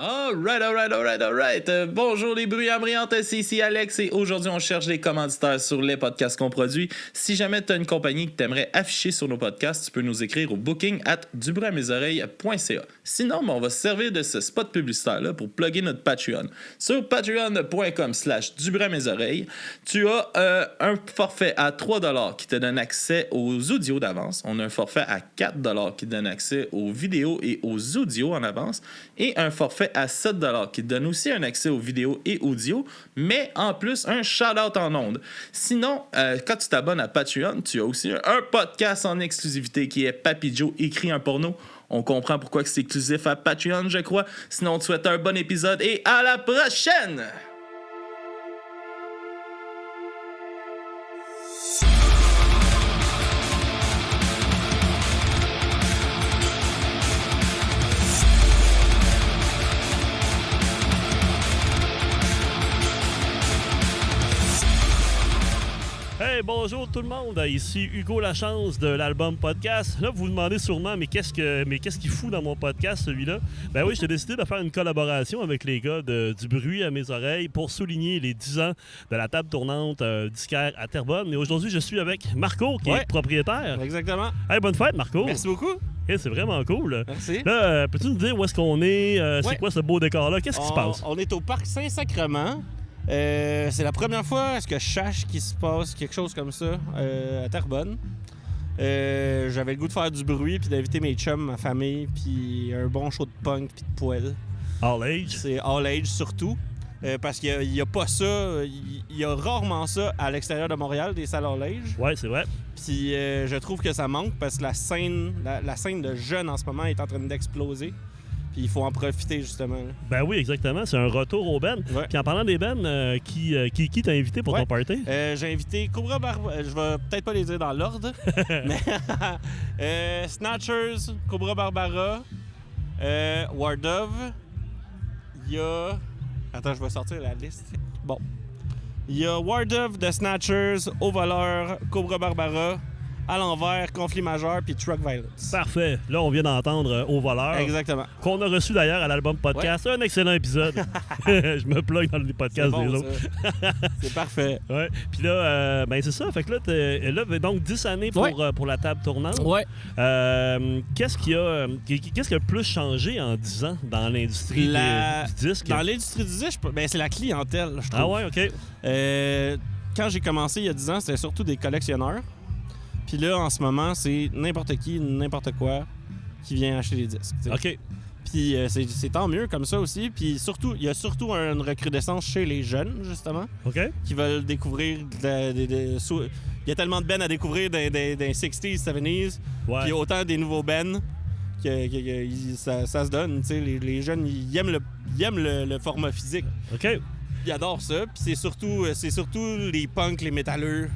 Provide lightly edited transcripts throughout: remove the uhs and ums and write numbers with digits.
Alright. Bonjour les bruyants brillantes, c'est ici Alex et aujourd'hui on cherche des commanditaires sur les podcasts qu'on produit. Si jamais tu as une compagnie que tu aimerais afficher sur nos podcasts, tu peux nous écrire au booking@dubruitmesoreilles.ca. Sinon, on va se servir de ce spot publicitaire-là pour plugger notre Patreon. Sur patreon.com/dubruitmesoreilles, tu as un forfait à 3$ qui te donne accès aux audios d'avance. On a un forfait à 4$ qui te donne accès aux vidéos et aux audios en avance. Et un forfait à 7$ qui te donne aussi un accès aux vidéos et audio, mais en plus un shout-out en ondes. Sinon, quand tu t'abonnes à Patreon, tu as aussi un podcast en exclusivité qui est Papy Joe écrit un porno. On comprend pourquoi c'est exclusif à Patreon, je crois. Sinon, on te souhaite un bon épisode et à la prochaine! Hey, bonjour tout le monde, ici Hugo Lachance de l'album podcast. Là, vous vous demandez sûrement, mais qu'est-ce qu'il fout dans mon podcast, celui-là? Ben oui, j'ai décidé de faire une collaboration avec les gars du bruit à mes oreilles pour souligner les 10 ans de la table tournante disquaire à Terrebonne. Et aujourd'hui, je suis avec Marco, qui est propriétaire. Exactement. Hey, bonne fête, Marco. Merci beaucoup. Hey, c'est vraiment cool. Merci. Là, peux-tu nous dire où est-ce qu'on est? C'est quoi ce beau décor-là? Qu'est-ce qui se passe? On est au parc Saint-Sacrement. C'est la première fois que je sache qu'il se passe quelque chose comme ça à Terrebonne. J'avais le goût de faire du bruit puis d'inviter mes chums, ma famille, puis un bon show de punk puis de poêle. All age? C'est all age surtout. Parce qu'il n'y a pas ça, il y a rarement ça à l'extérieur de Montréal, des salles all age. Ouais, c'est vrai. Puis je trouve que ça manque parce que la scène de jeunes en ce moment est en train d'exploser. Puis il faut en profiter, justement. Ben oui, exactement. C'est un retour au Ben. Ouais. Puis en parlant des Ben, qui t'a invité pour ton party? J'ai invité Cobra Barbara. Je vais peut-être pas les dire dans l'ordre. Mais Snatchers, Cobra Barbara, War Dove. Il y a... Attends, je vais sortir la liste. Bon. Il y a War Dove, The Snatchers, Au Voleur, Cobra Barbara, À l'envers, Conflit majeur, puis Truck Violence. Parfait. Là, on vient d'entendre Au Voleur. Exactement. Qu'on a reçu d'ailleurs à l'album podcast. Ouais. Un excellent épisode. Je me plug dans les podcasts des autres. C'est parfait. Ouais. Puis là, ben c'est ça. Fait que là, donc 10 années pour la table tournante. Ouais. Qu'est-ce qui a le plus changé en 10 ans dans l'industrie du disque? Dans l'industrie du disque, c'est la clientèle, je trouve. Ah ouais, OK. Quand j'ai commencé il y a 10 ans, c'était surtout des collectionneurs. Puis là, en ce moment, c'est n'importe qui, n'importe quoi qui vient acheter des disques. T'sais. OK. Puis c'est tant mieux comme ça aussi. Puis surtout, il y a surtout une recrudescence chez les jeunes, justement, OK. qui veulent découvrir il y a tellement de bands à découvrir des 60s, 70s. Ouais. Puis autant des nouveaux bands que ça se donne. Les jeunes, ils aiment le format physique. OK. Ils adorent ça. Puis c'est surtout les punks, les métalleux.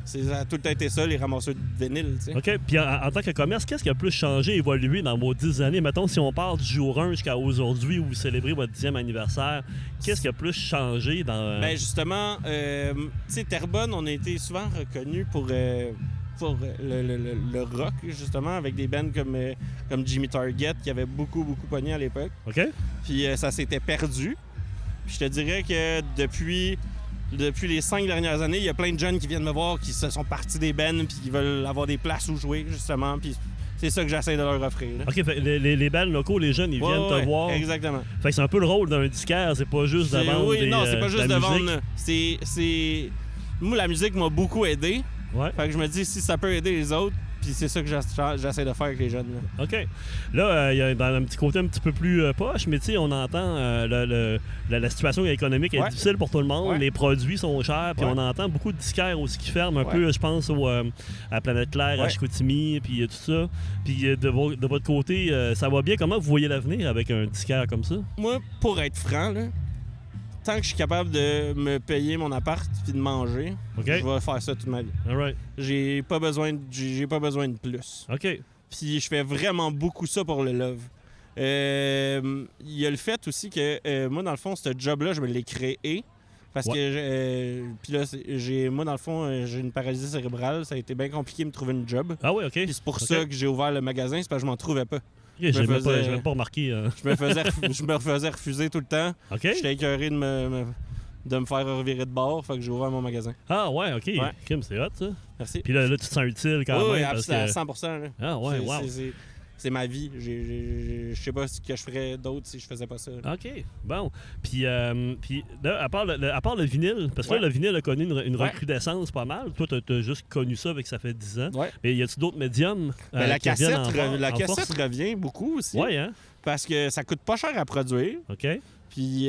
Ça a tout le temps été ça, les ramasseurs de vinyle, tu sais. OK. Puis en tant que commerce, qu'est-ce qui a plus changé, évolué dans vos 10 années? Mettons, si on part du jour 1 jusqu'à aujourd'hui où vous célébrez votre 10e anniversaire, qu'est-ce qui a plus changé dans... Ben justement, tu sais, Terrebonne, on a été souvent reconnus pour le rock, justement, avec des bands comme Jimmy Target, qui avait beaucoup pogné à l'époque. OK. Puis ça s'était perdu. Puis je te dirais que depuis les 5 dernières années, il y a plein de jeunes qui viennent me voir, qui se sont partis des bands puis qui veulent avoir des places où jouer, justement. Puis c'est ça que j'essaie de leur offrir. Là. OK, fait, les bands locaux, les jeunes, ils viennent te voir. Exactement. Fait que c'est un peu le rôle d'un disquaire, c'est pas juste de vendre c'est pas juste de vendre. musique. Moi, la musique m'a beaucoup aidé. Ouais. Fait que je me dis, si ça peut aider les autres, puis c'est ça que j'essaie de faire avec les jeunes. Là. OK. Là, il y a dans un petit côté un petit peu plus poche, mais tu sais, on entend la situation économique est difficile pour tout le monde. Ouais. Les produits sont chers, puis on entend beaucoup de disquaires aussi qui ferment un peu, je pense, à Planète Claire, à Chicoutimi, puis tout ça. Puis de votre côté, ça va bien? Comment vous voyez l'avenir avec un disquaire comme ça? Moi, pour être franc, là, tant que je suis capable de me payer mon appart puis de manger, je vais faire ça toute ma vie. All right. J'ai pas besoin de plus. OK. Puis je fais vraiment beaucoup ça pour le love. Il y a le fait aussi que moi, dans le fond, ce job-là, je me l'ai créé. Parce que, puis là, moi, dans le fond, j'ai une paralysie cérébrale. Ça a été bien compliqué de me trouver une job. Ah oui, OK. Puis c'est pour ça que j'ai ouvert le magasin, c'est parce que je m'en trouvais pas. J'ai même pas remarqué. Je me faisais refuser tout le temps. OK. J'étais écœuré de me faire revirer de bord, fait que j'ai ouvert mon magasin. Ah ouais, OK. Ouais. Kim, c'est hot, ça. Merci. Puis là, tu te sens utile quand Oui, même. parce à que... 100%. Là. Ah ouais, wow. C'est ma vie. Je sais pas ce que je ferais d'autre si je faisais pas ça. Là. OK, bon. Puis là, à part le vinyle, parce que là, le vinyle a connu une recrudescence pas mal. Toi, t'as juste connu ça avec ça fait 10 ans. Ouais. Mais y a-tu d'autres médiums La qui reviennent cassette, en force? revient beaucoup aussi. Ouais, hein? Parce que ça coûte pas cher à produire. OK. Puis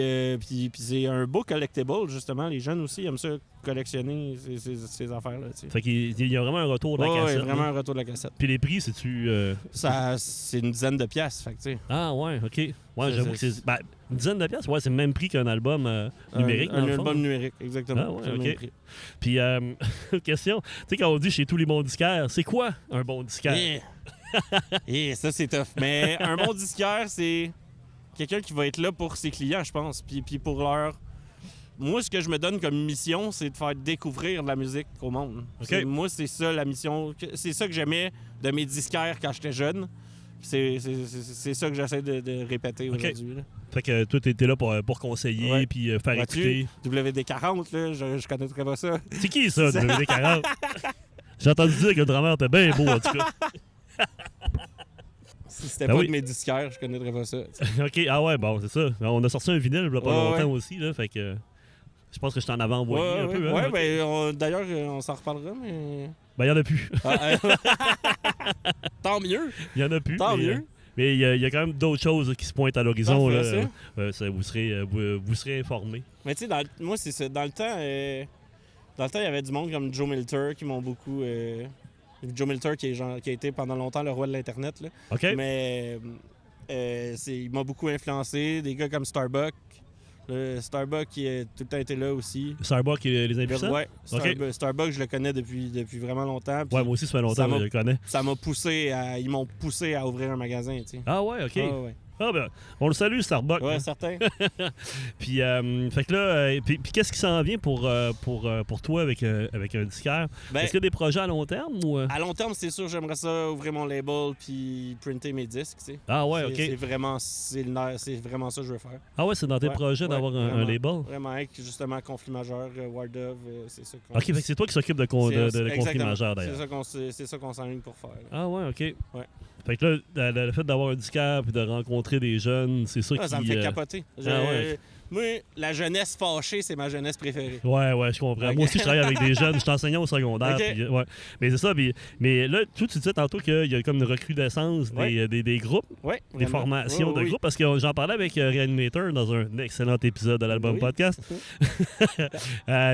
c'est un beau collectible, justement. Les jeunes aussi aiment ça collectionner ces affaires-là. Tu sais. Fait qu'il y a vraiment un retour de la cassette. Oui, vraiment là. un retour de la cassette. Puis les prix, c'est-tu... C'est une dizaine de piastres, fait que, tu sais. Ah ouais, OK. Ouais, j'avoue que c'est... Ben, une dizaine de piastres, ouais, c'est le même prix qu'un album numérique, Un dans le fond. album numérique, exactement. Ah ouais, C'est le OK. même prix. Puis, question, tu sais, quand on dit chez tous les bons disquaires, c'est quoi un bon disquaire? Ça, c'est tough. Mais un bon disquaire, c'est quelqu'un qui va être là pour ses clients, je pense. Puis pour leur... Moi, ce que je me donne comme mission, c'est de faire découvrir de la musique au monde. OK. Moi, c'est ça la mission. C'est ça que j'aimais de mes disquaires quand j'étais jeune. C'est ça que j'essaie de répéter aujourd'hui. Là. Fait que toi, t'es là pour conseiller puis faire écouter. WD-40, là, je connaîtrais pas ça. C'est qui ça, WD-40? J'ai entendu dire que le drummer était bien beau, en tout cas. Si c'était Ben pas oui. de mes disquaires, je connaîtrais pas ça. OK, ah ouais, bon, c'est ça. On a sorti un vinyle il y a pas Ouais, longtemps aussi, là, fait que je pense que je t'en avais envoyé un peu. Hein, Ouais, OK. ben, d'ailleurs, on s'en reparlera, mais... Ben, il y en a plus. Tant mieux. Il y en a plus. Tant mais, mieux. Mais il y a quand même d'autres choses qui se pointent à l'horizon. Parfait, Là. Vous serez informés. Mais tu sais, moi, c'est ça. Dans le temps, il y avait du monde comme Joe Milter qui m'ont beaucoup... Joe Milter qui a été pendant longtemps le roi de l'Internet. Là. OK? Mais il m'a beaucoup influencé. Des gars comme Starbuck. Starbuck qui a tout le temps été là aussi. Starbuck et les impuissants? Ouais, OK. Starbuck, je le connais depuis vraiment longtemps. Ouais, moi aussi, ça fait longtemps que je le connais. Ça m'a poussé ils m'ont poussé à ouvrir un magasin, tu sais. Ah ouais, OK. Ouais. Ah ben, on le salue, Starbucks. Ouais, hein. certain. Puis, fait que là, puis qu'est-ce qui s'en vient pour toi avec un disquaire? Ben, Est-ce qu'il y a des projets à long terme ou... à long terme, c'est sûr, j'aimerais ça ouvrir mon label puis printer mes disques, tu sais. Ah ouais, OK. C'est vraiment ça que je veux faire. Ah ouais, c'est dans tes Ouais, projets d'avoir un vraiment. label? Vraiment, avec justement conflit majeur, War Dove, c'est ça qu'on... OK, fait que c'est toi qui s'occupe de conflit exactement. majeur, d'ailleurs. C'est ça qu'on s'enligne pour faire. Là. Ah ouais, OK. Ouais. Fait que là, le fait d'avoir un disquaire puis de rencontrer des jeunes, c'est ça qui... Ça me fait capoter. ouais. Moi, la jeunesse fâchée, c'est ma jeunesse préférée. Ouais, je comprends. Okay. Moi aussi, je travaille avec des jeunes. Je suis enseignant au secondaire. OK. Puis, ouais. Mais c'est ça. Mais là, tu disais tantôt qu'il y a comme une recrudescence des groupes, Ouais, des formations de groupes. Parce que j'en parlais avec Reanimator dans un excellent épisode de l'album podcast. Puis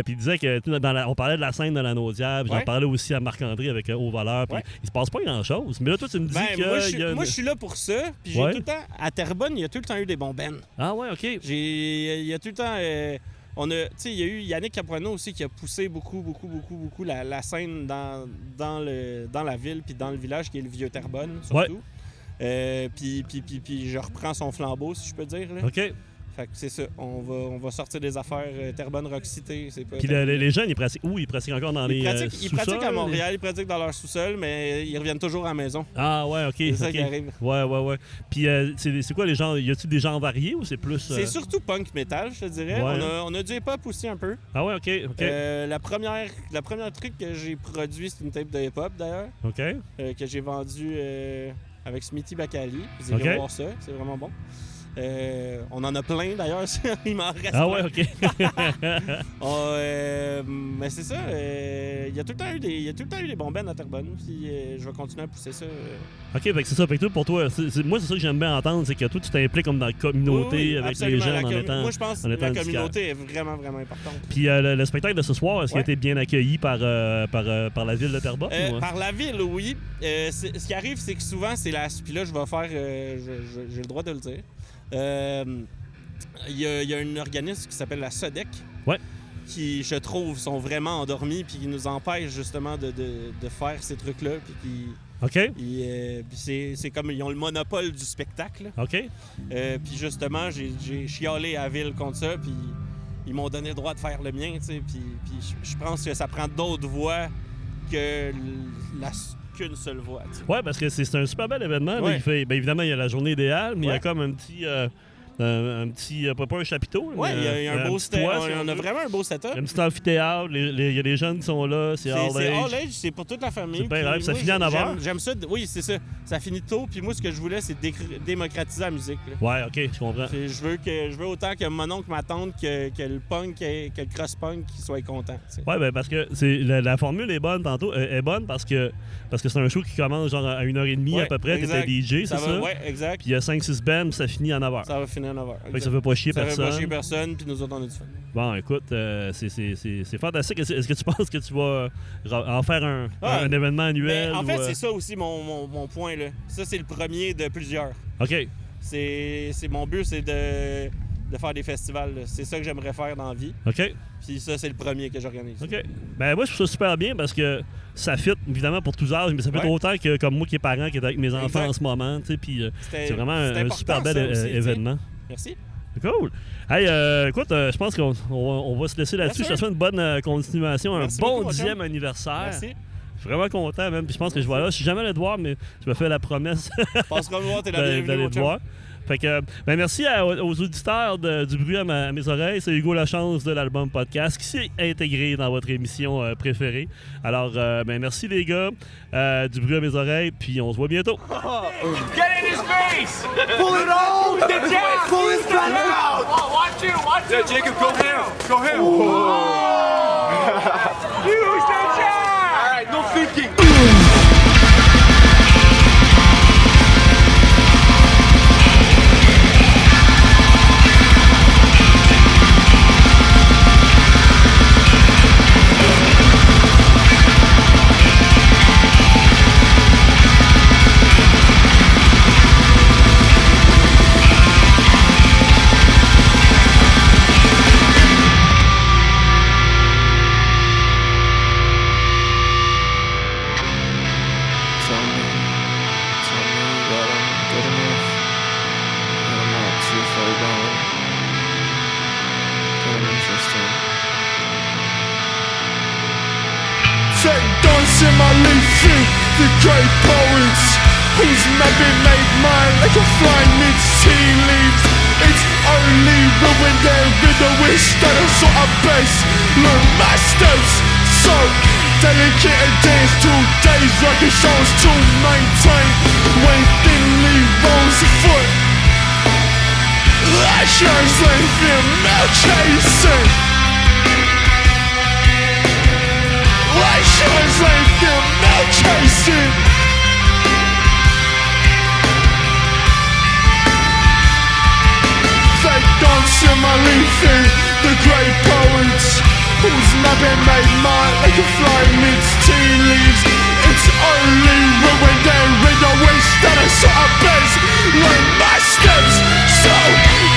il disait que on parlait de la scène de la Naudière. J'en parlais aussi à Marc-André avec Haut Voleur. Puis il se passe pas grand-chose. Mais là, toi, tu me dis que... Moi, je suis là pour ça. Puis j'ai tout le temps... À Terrebonne, il y a tout le temps eu des bons bands. Ah ouais, OK. Il y a tout le temps... tu sais, il y a eu Yannick Capuano aussi qui a poussé beaucoup la scène dans la ville puis dans le village qui est le vieux Terrebonne, surtout. Puis je reprends son flambeau, si je peux dire. Là. OK. Fait que c'est ça. On va sortir des affaires Terrebonne Rock City. Puis les jeunes, ils pratiquent où? Ils pratiquent encore dans les sous-sols? Ils pratiquent à Montréal, ils pratiquent dans leur sous-sol, mais ils reviennent toujours à la maison. Ah ouais, OK. C'est ça qui arrive. Ouais. Puis c'est quoi les genres? Y a-tu des genres variés ou c'est plus... C'est surtout punk metal, je te dirais. Ouais. On a du hip-hop aussi un peu. Ah ouais, OK. La première truc que j'ai produit, c'est une tape de hip-hop d'ailleurs. OK. Que j'ai vendue avec Smithy Bakali. Vous irez voir ça, c'est vraiment bon. On en a plein d'ailleurs, il m'en reste plein. Ouais, OK. Mais c'est ça, il y a tout le temps eu des bons bands à Terrebonne, puis je vais continuer à pousser ça. OK, fait que c'est ça. Fait que toi, pour toi, moi, c'est ça que j'aime bien entendre, c'est que toi, tu t'impliques comme dans la communauté avec absolument. les jeunes en étant... Moi, je pense que la communauté est vraiment, vraiment importante. Puis le spectacle de ce soir, est-ce qu'il a été bien accueilli par la ville de Terrebonne? Par la ville, oui. Ce qui arrive, c'est que souvent, c'est la... Puis là, je vais faire... j'ai le droit de le dire. Il y a un organisme qui s'appelle la SODEC qui, je trouve, sont vraiment endormis puis qui nous empêchent justement de faire ces trucs-là. Puis OK. c'est comme ils ont le monopole du spectacle. OK. Puis justement, j'ai chialé à la ville contre ça, puis ils m'ont donné le droit de faire le mien, tu sais. Puis je pense que ça prend d'autres voix que qu'une seule voix. T'sais. Ouais, parce que c'est un super bel événement. Ouais. Là, il fait, évidemment, il y a la journée idéale, mais il y a Ouais. comme un petit pas un chapiteau. Ouais, il y a un beau petit toit, si on a veut. vraiment un beau setup. Il y a un petit amphithéâtre, il y a des jeunes qui sont là, c'est all C'est age. all age, c'est pour toute la famille. C'est bien Puis grave, ça moi, finit à 9 heures. J'aime ça. Oui, c'est ça. Ça finit tôt. Puis moi, ce que je voulais, c'est démocratiser la musique. Là. Ouais, ok, je comprends. Je veux autant que mon oncle, ma tante, que le punk, que le cross-punk, qu'ils soient contents. T'sais. Ouais, ben parce que la formule est bonne tantôt. Est bonne parce que c'est un show qui commence genre à 1h30 Ouais, à peu près. exact. T'es DJ, c'est ça? Ouais, exact. Puis il y a 5-6 bands, puis ça finit à 9h. Ça va finir à 9h. Fait que ça fait pas chier Ça personne. fait pas chier personne, puis nous autres, on a du fun. Bon, écoute, c'est fantastique. Est-ce que tu penses que tu vas en faire un événement annuel? En fait, ou, c'est ça aussi mon point. Là. Ça, c'est le premier de plusieurs. OK. C'est mon but, c'est de faire des festivals. Là. C'est ça que j'aimerais faire dans la vie. OK. Puis ça, c'est le premier que j'organise. OK. Ben moi, je trouve ça super bien parce que ça fit évidemment pour tous âges, mais ça fit autant que comme moi qui est parent, qui est avec mes enfants Exact. en ce moment. Puis c'est vraiment un important, super bel ça aussi, événement. Merci. Cool. Hey, écoute, je pense qu'on va se laisser là-dessus. Je te souhaite une bonne continuation, Merci un bon beaucoup, 10e anniversaire. Merci. Je suis vraiment content, même. Puis je pense que je vais là. Je suis jamais allé te voir, mais je me fais la promesse Passeras me voir, t'es la d'aller bienvenue, mon te chum. voir. Fait que, ben merci aux auditeurs du bruit à mes oreilles. C'est Hugo Lachance de l'album podcast qui s'est intégré dans votre émission préférée. Alors, ben merci les gars du bruit à mes oreilles, puis on se voit bientôt. Get in his face! Pull it out! Get down! Pull his gun out! Oh, watch you! Yeah, Jacob, go ham! Go ham! Use the jab! All right, no thinking. In my leafy, the great poets whose maybe made mine like a flying mid-tea leaves. It's only when they're in the wish that I sort of base learn masters. So delicate dance 2 days like it shows to maintain when thinly rolls a foot. That shines like female chasing. Light shines like them, no chasing. They dance in my leafy, the great poets whose mapping made mine like a flying mid-tea leaves. It's only when they're in the wish that I saw a best learn my steps. So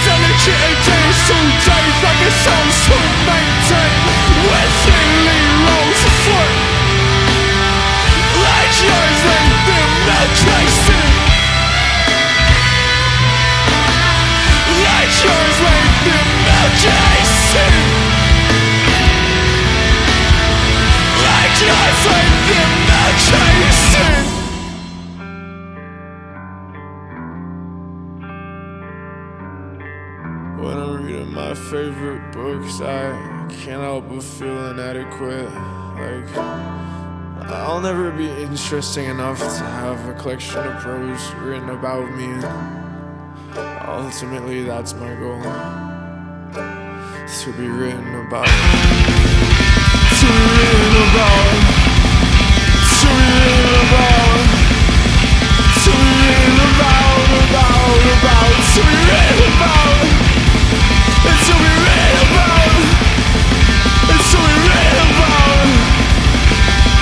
delicate and dance 2 days like a soul to maintain when thinly rolls a foot. Like yours like them, no chasing. Like yours like them, no chasing. Like yours like them, no chasing. When I'm reading my favorite books, I can't help but feel inadequate. Like, I'll never be interesting enough to have a collection of prose written about me. Ultimately, that's my goal. To be written about. To be written about. To be written about. To be written about. To be written about. And to be written about. And to be written about.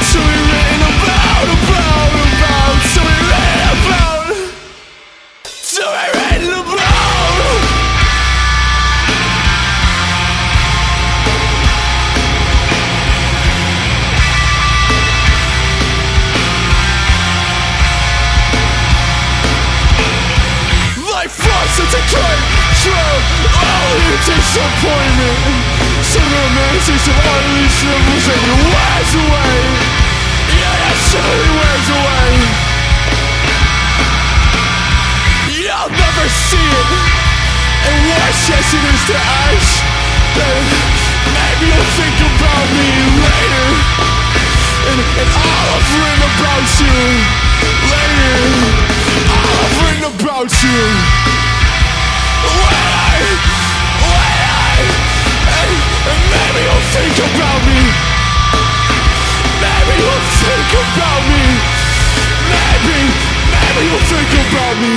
To be written about. To be written about. To be written about. Like frost into control, all your disappointment. So the message of all these symbols and your wears away. Yeah, that surely wears away. see it and watch as it is to ash, then maybe you'll think about me later. And all I've written about you later, all I've written about you. And maybe you'll think about me. Maybe you'll think about me. Maybe you'll think about me.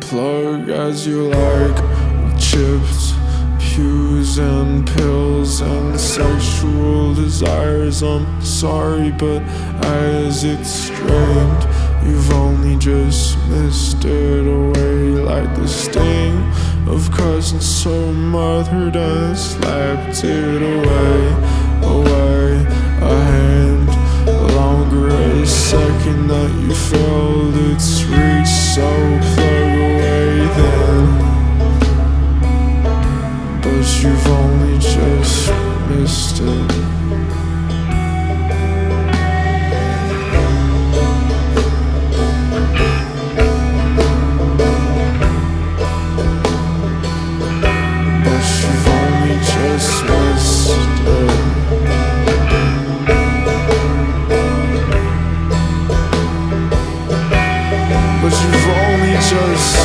Plug as you like, chips, pews and pills and sexual desires. I'm sorry, but as it's strained, you've only just missed it away like the sting of cousins so mothered and slapped it away. A hand longer a second that you felt its reach, so plug away then. But you've only just missed it. But you've only just missed it. But you've only just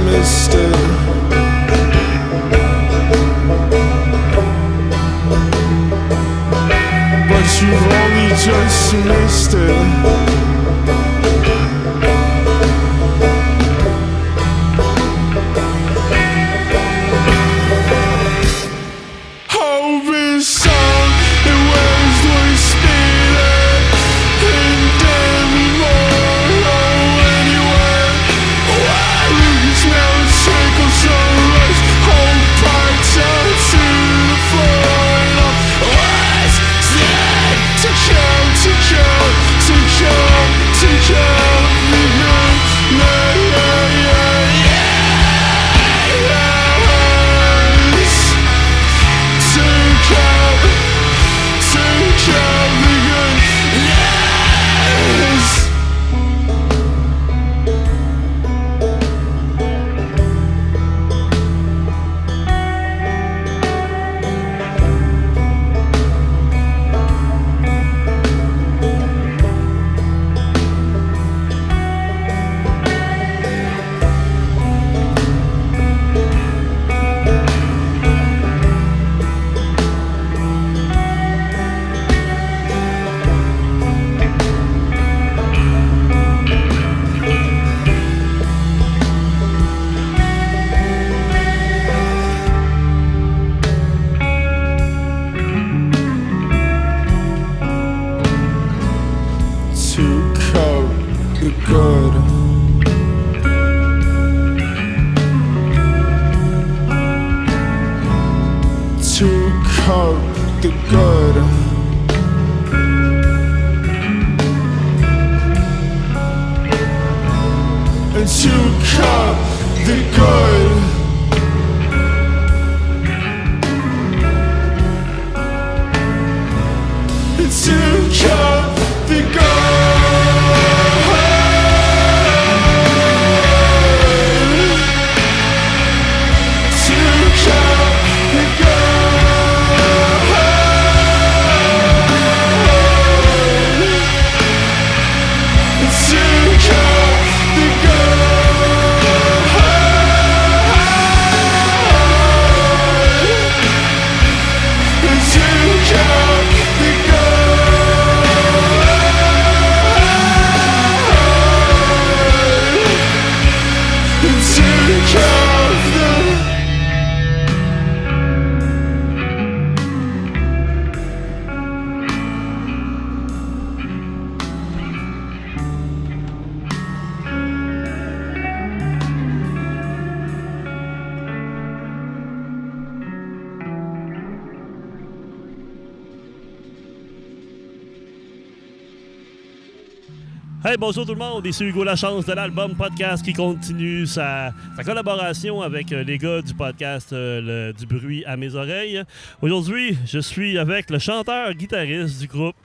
missed it. You've only just missed it. Hope is song that wears the spirit and anymore anywhere. Why you can smell the trickle sunrise, whole parts out to the floor. The good. And to cut the good. And to cut the good. Hey, bonjour tout le monde, ici Hugo Lachance de l'Album Podcast qui continue sa collaboration avec les gars du podcast Du bruit à mes oreilles. Aujourd'hui, je suis avec le chanteur-guitariste du groupe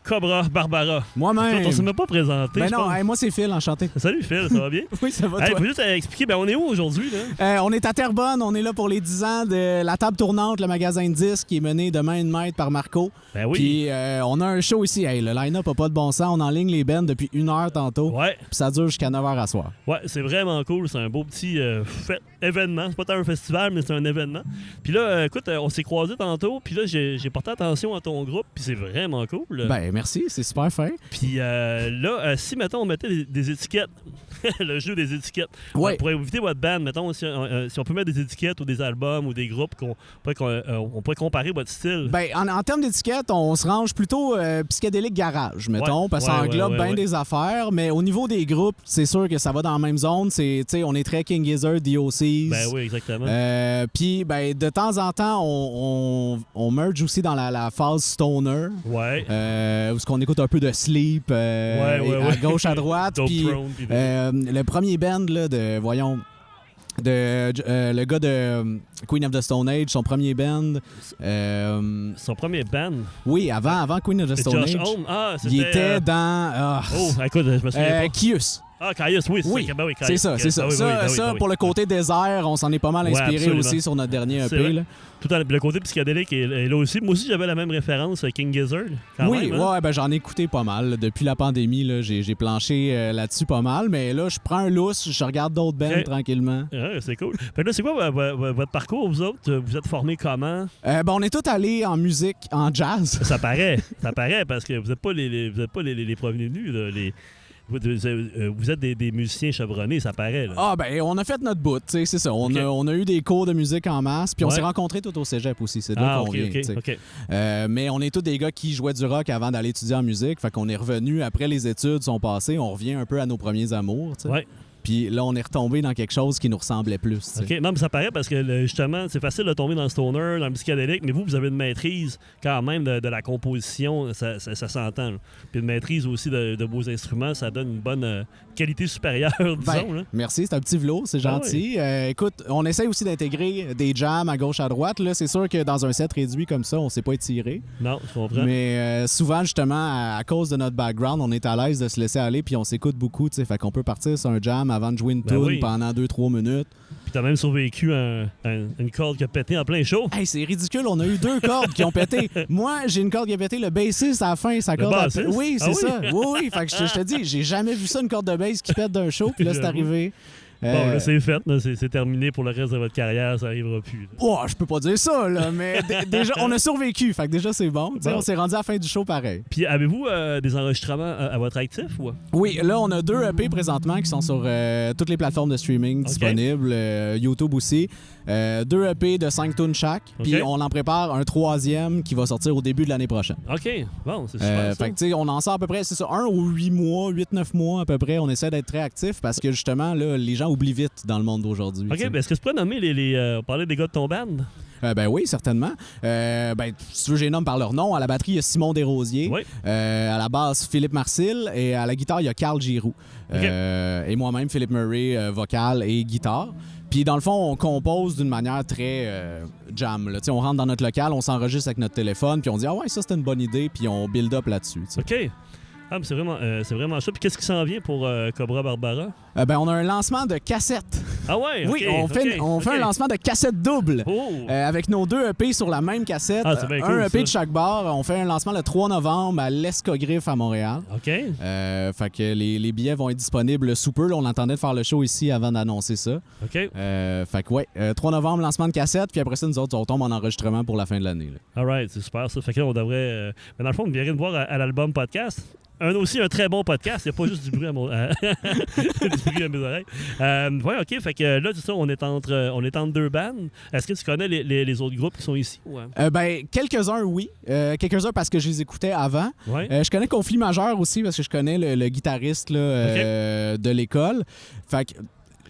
Cobra Barbara. Moi-même. On s'est même pas présenté. Ben non, hey, moi c'est Phil, enchanté. Salut Phil, ça va bien? Oui, ça va Hey, toi. faut juste expliquer, on est où aujourd'hui? Là? On est à Terrebonne, on est là pour les 10 ans de la table tournante, le magasin de disques qui est mené de main de maître par Marco. Ben oui. Puis on a un show ici. Hey, le line-up a pas de bon sens. On enligne les bands depuis 1 heure tantôt. Ouais. Puis ça dure jusqu'à 9 h à soir. Ouais, c'est vraiment cool. C'est un beau petit événement. C'est pas tant un festival, mais c'est un événement. Puis là, écoute, on s'est croisés tantôt. Puis là, j'ai porté attention à ton groupe. Puis c'est vraiment cool. Ben merci, c'est super fin. Puis là, si, mettons, on mettait des étiquettes, le jeu des étiquettes, Ouais. on pourrait éviter votre band, mettons, si on peut mettre des étiquettes ou des albums ou des groupes on pourrait comparer votre style. Ben, en termes d'étiquette, on se range plutôt psychédélique garage, mettons, Ouais, parce que ça ouais, englobe ouais, bien ouais. des affaires. Mais au niveau des groupes, c'est sûr que ça va dans la même zone. On est très King Gizzard, DOCs. Ben oui, exactement. Puis, ben, de temps en temps, on merge aussi dans la phase stoner. Ouais. Où on écoute un peu de Sleep à gauche, à droite. Dope Puis Throne, puis le premier band là, le gars de Queen of the Stone Age, son premier band. Son premier band. Oui, avant Queen of the C'est Stone Josh Age. Homme. Ah, c'était... Il était dans... Oh, écoute, je me souviens pas. Kius. Ah, Caius, oui, c'est Oui, ça. Ben oui, c'est Caius. ça, c'est ça. Ah oui, Ça, ben oui, ben oui, ça, ben oui. pour le côté désert, on s'en est pas mal Ouais, inspiré absolument. aussi sur notre dernier C'est EP. vrai. Là. Tout le côté psychédélique est là aussi. Moi aussi, j'avais la même référence, King Gizzard. Quand Oui, même, hein? ouais, ben j'en ai écouté pas mal. Là. Depuis la pandémie, là, j'ai planché là-dessus pas mal. Mais là, je prends un lousse, je regarde d'autres bands Ok. tranquillement. Ouais, c'est cool. Fait que là, c'est quoi votre parcours, vous autres? Vous êtes formés comment? Ben, on est tous allés en musique, en jazz. Ça paraît parce que vous n'êtes pas les premiers venus. Là, vous êtes des musiciens chevronnés, ça paraît. Là. Ah, ben, on a fait notre bout, tu sais, c'est ça. Ok. On a eu des cours de musique en masse, puis on Ouais. s'est rencontrés tout au cégep aussi. C'est de là qu'on vient, tu sais. OK. Mais on est tous des gars qui jouaient du rock avant d'aller étudier en musique. Fait qu'on est revenus après les études sont passées, on revient un peu à nos premiers amours, tu sais. Ouais. Puis là, on est retombé dans quelque chose qui nous ressemblait plus, tu sais. OK. Non, mais ça paraît parce que justement, c'est facile de tomber dans le stoner, dans le psychédélique, mais vous avez une maîtrise quand même de la composition, ça s'entend. Là. Puis une maîtrise aussi de vos instruments, ça donne une bonne qualité supérieure, disons. Là. Merci, c'est un petit velours, c'est gentil. Écoute, on essaie aussi d'intégrer des jams à gauche, à droite. Là, c'est sûr que dans un set réduit comme ça, on s'est pas étiré. Non, je comprends. Mais souvent, justement, à cause de notre background, on est à l'aise de se laisser aller puis on s'écoute beaucoup, tu sais. Fait qu'on peut partir sur un jam avant de jouer une Ben tune oui. pendant 2-3 minutes. Puis t'as même survécu une corde qui a pété en plein show. Hey, c'est ridicule, on a eu 2 cordes qui ont pété. Moi, j'ai une corde qui a pété, le bassiste à la fin, sa corde a bassiste? pété. Oui, c'est Ah ça. oui? Oui. Fait que je te dis, j'ai jamais vu ça, une corde de bass qui pète d'un show, puis là, c'est J'avoue. arrivé. Bon, là, c'est fait. Là, c'est terminé pour le reste de votre carrière. Ça n'arrivera plus. Là. Oh, je peux pas dire ça, là, mais déjà, on a survécu. Fait que déjà, c'est bon. Tu sais, Bon. on s'est rendu à la fin du show pareil. Puis avez-vous des enregistrements à votre actif? Ou? Oui, là, on a 2 EP présentement qui sont sur toutes les plateformes de streaming disponibles, YouTube aussi. 2 EP de 5 tunes chaque. Puis Ok. on en prépare un 3e qui va sortir au début de l'année prochaine. OK. Bon, c'est super. ça. Fait que, tu sais, on en sort à peu près, c'est ça, 1 ou 8 mois, 8-9 mois à peu près. On essaie d'être très actif parce que justement, là, les gens oublient vite dans le monde d'aujourd'hui. tu sais. OK, ben est-ce que tu pourrais nommer on parlait des gars de ton band? Ben oui, certainement. Ben, si tu veux, je les nomme par leur nom. À la batterie, il y a Simon Desrosiers. Oui. À la basse, Philippe Marcil. Et à la guitare, il y a Carl Giroux. OK. Et moi-même, Philippe Murray, vocal et guitare. Puis dans le fond, on compose d'une manière très jam. Là. Tu sais, on rentre dans notre local, on s'enregistre avec notre téléphone, puis on dit « Ah ouais, ça, c'était une bonne idée », puis on build up là-dessus. tu sais. OK. Ah, mais c'est vraiment ça. Puis qu'est-ce qui s'en vient pour Cobra Barbara? Ben, on a un lancement de cassettes. Ah ouais? Oui, OK, on fait un lancement de cassettes doubles. Oh! Avec nos 2 EP sur la même cassette, Ah, c'est bien un cool, EP ça. de chaque bar. On fait un lancement le 3 novembre à l'Escogriffe à Montréal. OK. Fait que les billets vont être disponibles sous peu. Là, on entendait de faire le show ici avant d'annoncer ça. OK. Fait que ouais, 3 novembre, lancement de cassette, puis après ça, nous autres, on tombe en enregistrement pour la fin de l'année. là. All right, c'est super ça. Fait que là, on devrait... Mais dans le fond, vous viendrez me voir à l'album podcast. Aussi un très bon podcast. Il n'y a pas juste du bruit à du bruit à mes oreilles. Ouais, OK. Fait que là, c'est ça, on est entre 2 bandes. Est-ce que tu connais les autres groupes qui sont ici? Ouais. Ben, quelques-uns, oui. Quelques-uns parce que je les écoutais avant. Ouais. Je connais Conflit Majeur aussi parce que je connais le guitariste là, de l'école. Fait que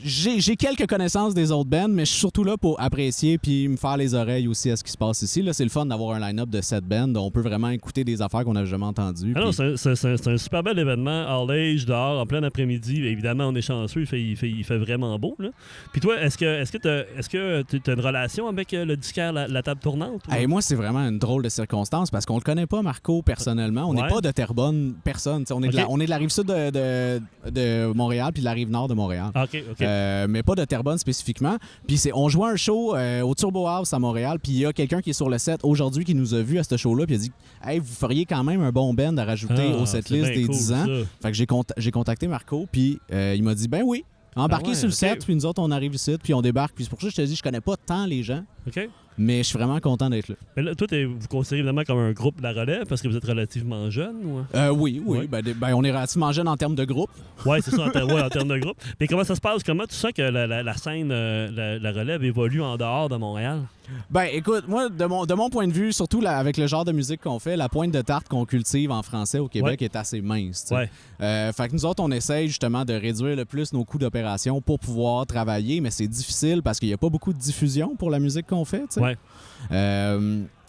j'ai quelques connaissances des autres bands, mais je suis surtout là pour apprécier puis me faire les oreilles aussi à ce qui se passe ici. Là, c'est le fun d'avoir un line-up de 7 bands. On peut vraiment écouter des affaires qu'on n'avait jamais entendues. Ah non, puis- c'est un super bel événement, all age, dehors, en plein après-midi. Évidemment, on est chanceux, il fait vraiment beau. Là. Puis toi, est-ce que tu as une relation avec le disquaire, la table tournante? Ou... Hey, moi, c'est vraiment une drôle de circonstance parce qu'on le connaît pas, Marco, personnellement. On n'est Ouais. pas de Terrebonne, personne. T'sais, on est de la rive sud de Montréal puis de la rive nord de Montréal. Ah, OK. Mais pas de Terrebonne spécifiquement. Puis on jouait un show au Turbo House à Montréal, puis il y a quelqu'un qui est sur le set aujourd'hui qui nous a vus à ce show-là, puis il a dit « Hey, vous feriez quand même un bon band à rajouter Ah, au c'est setlist bien des cool, 10 ans. ça. » Fait que j'ai contacté Marco, puis il m'a dit « Ben oui, embarquez Ah ouais, sur le ok. set, puis nous autres, on arrive ici, puis on débarque. » Puis c'est pour ça que je te dis, je connais pas tant les gens, OK. mais je suis vraiment content d'être là. Mais là, toi, vous considérez évidemment comme un groupe de la relève parce que vous êtes relativement jeune? Ou... Oui. Ouais. Ben, on est relativement jeunes en termes de groupe. Oui, c'est ça, en termes de groupe. Mais comment ça se passe? Comment tu sens que la scène, la relève évolue en dehors de Montréal? Ben, écoute, moi, de mon point de vue, surtout là, avec le genre de musique qu'on fait, la pointe de tarte qu'on cultive en français au Québec est assez mince. Tu sais. Ouais. Fait que nous autres, on essaye justement de réduire le plus nos coûts d'opération pour pouvoir travailler, mais c'est difficile parce qu'il n'y a pas beaucoup de diffusion pour la musique qu'on fait. Tu sais. Ouais.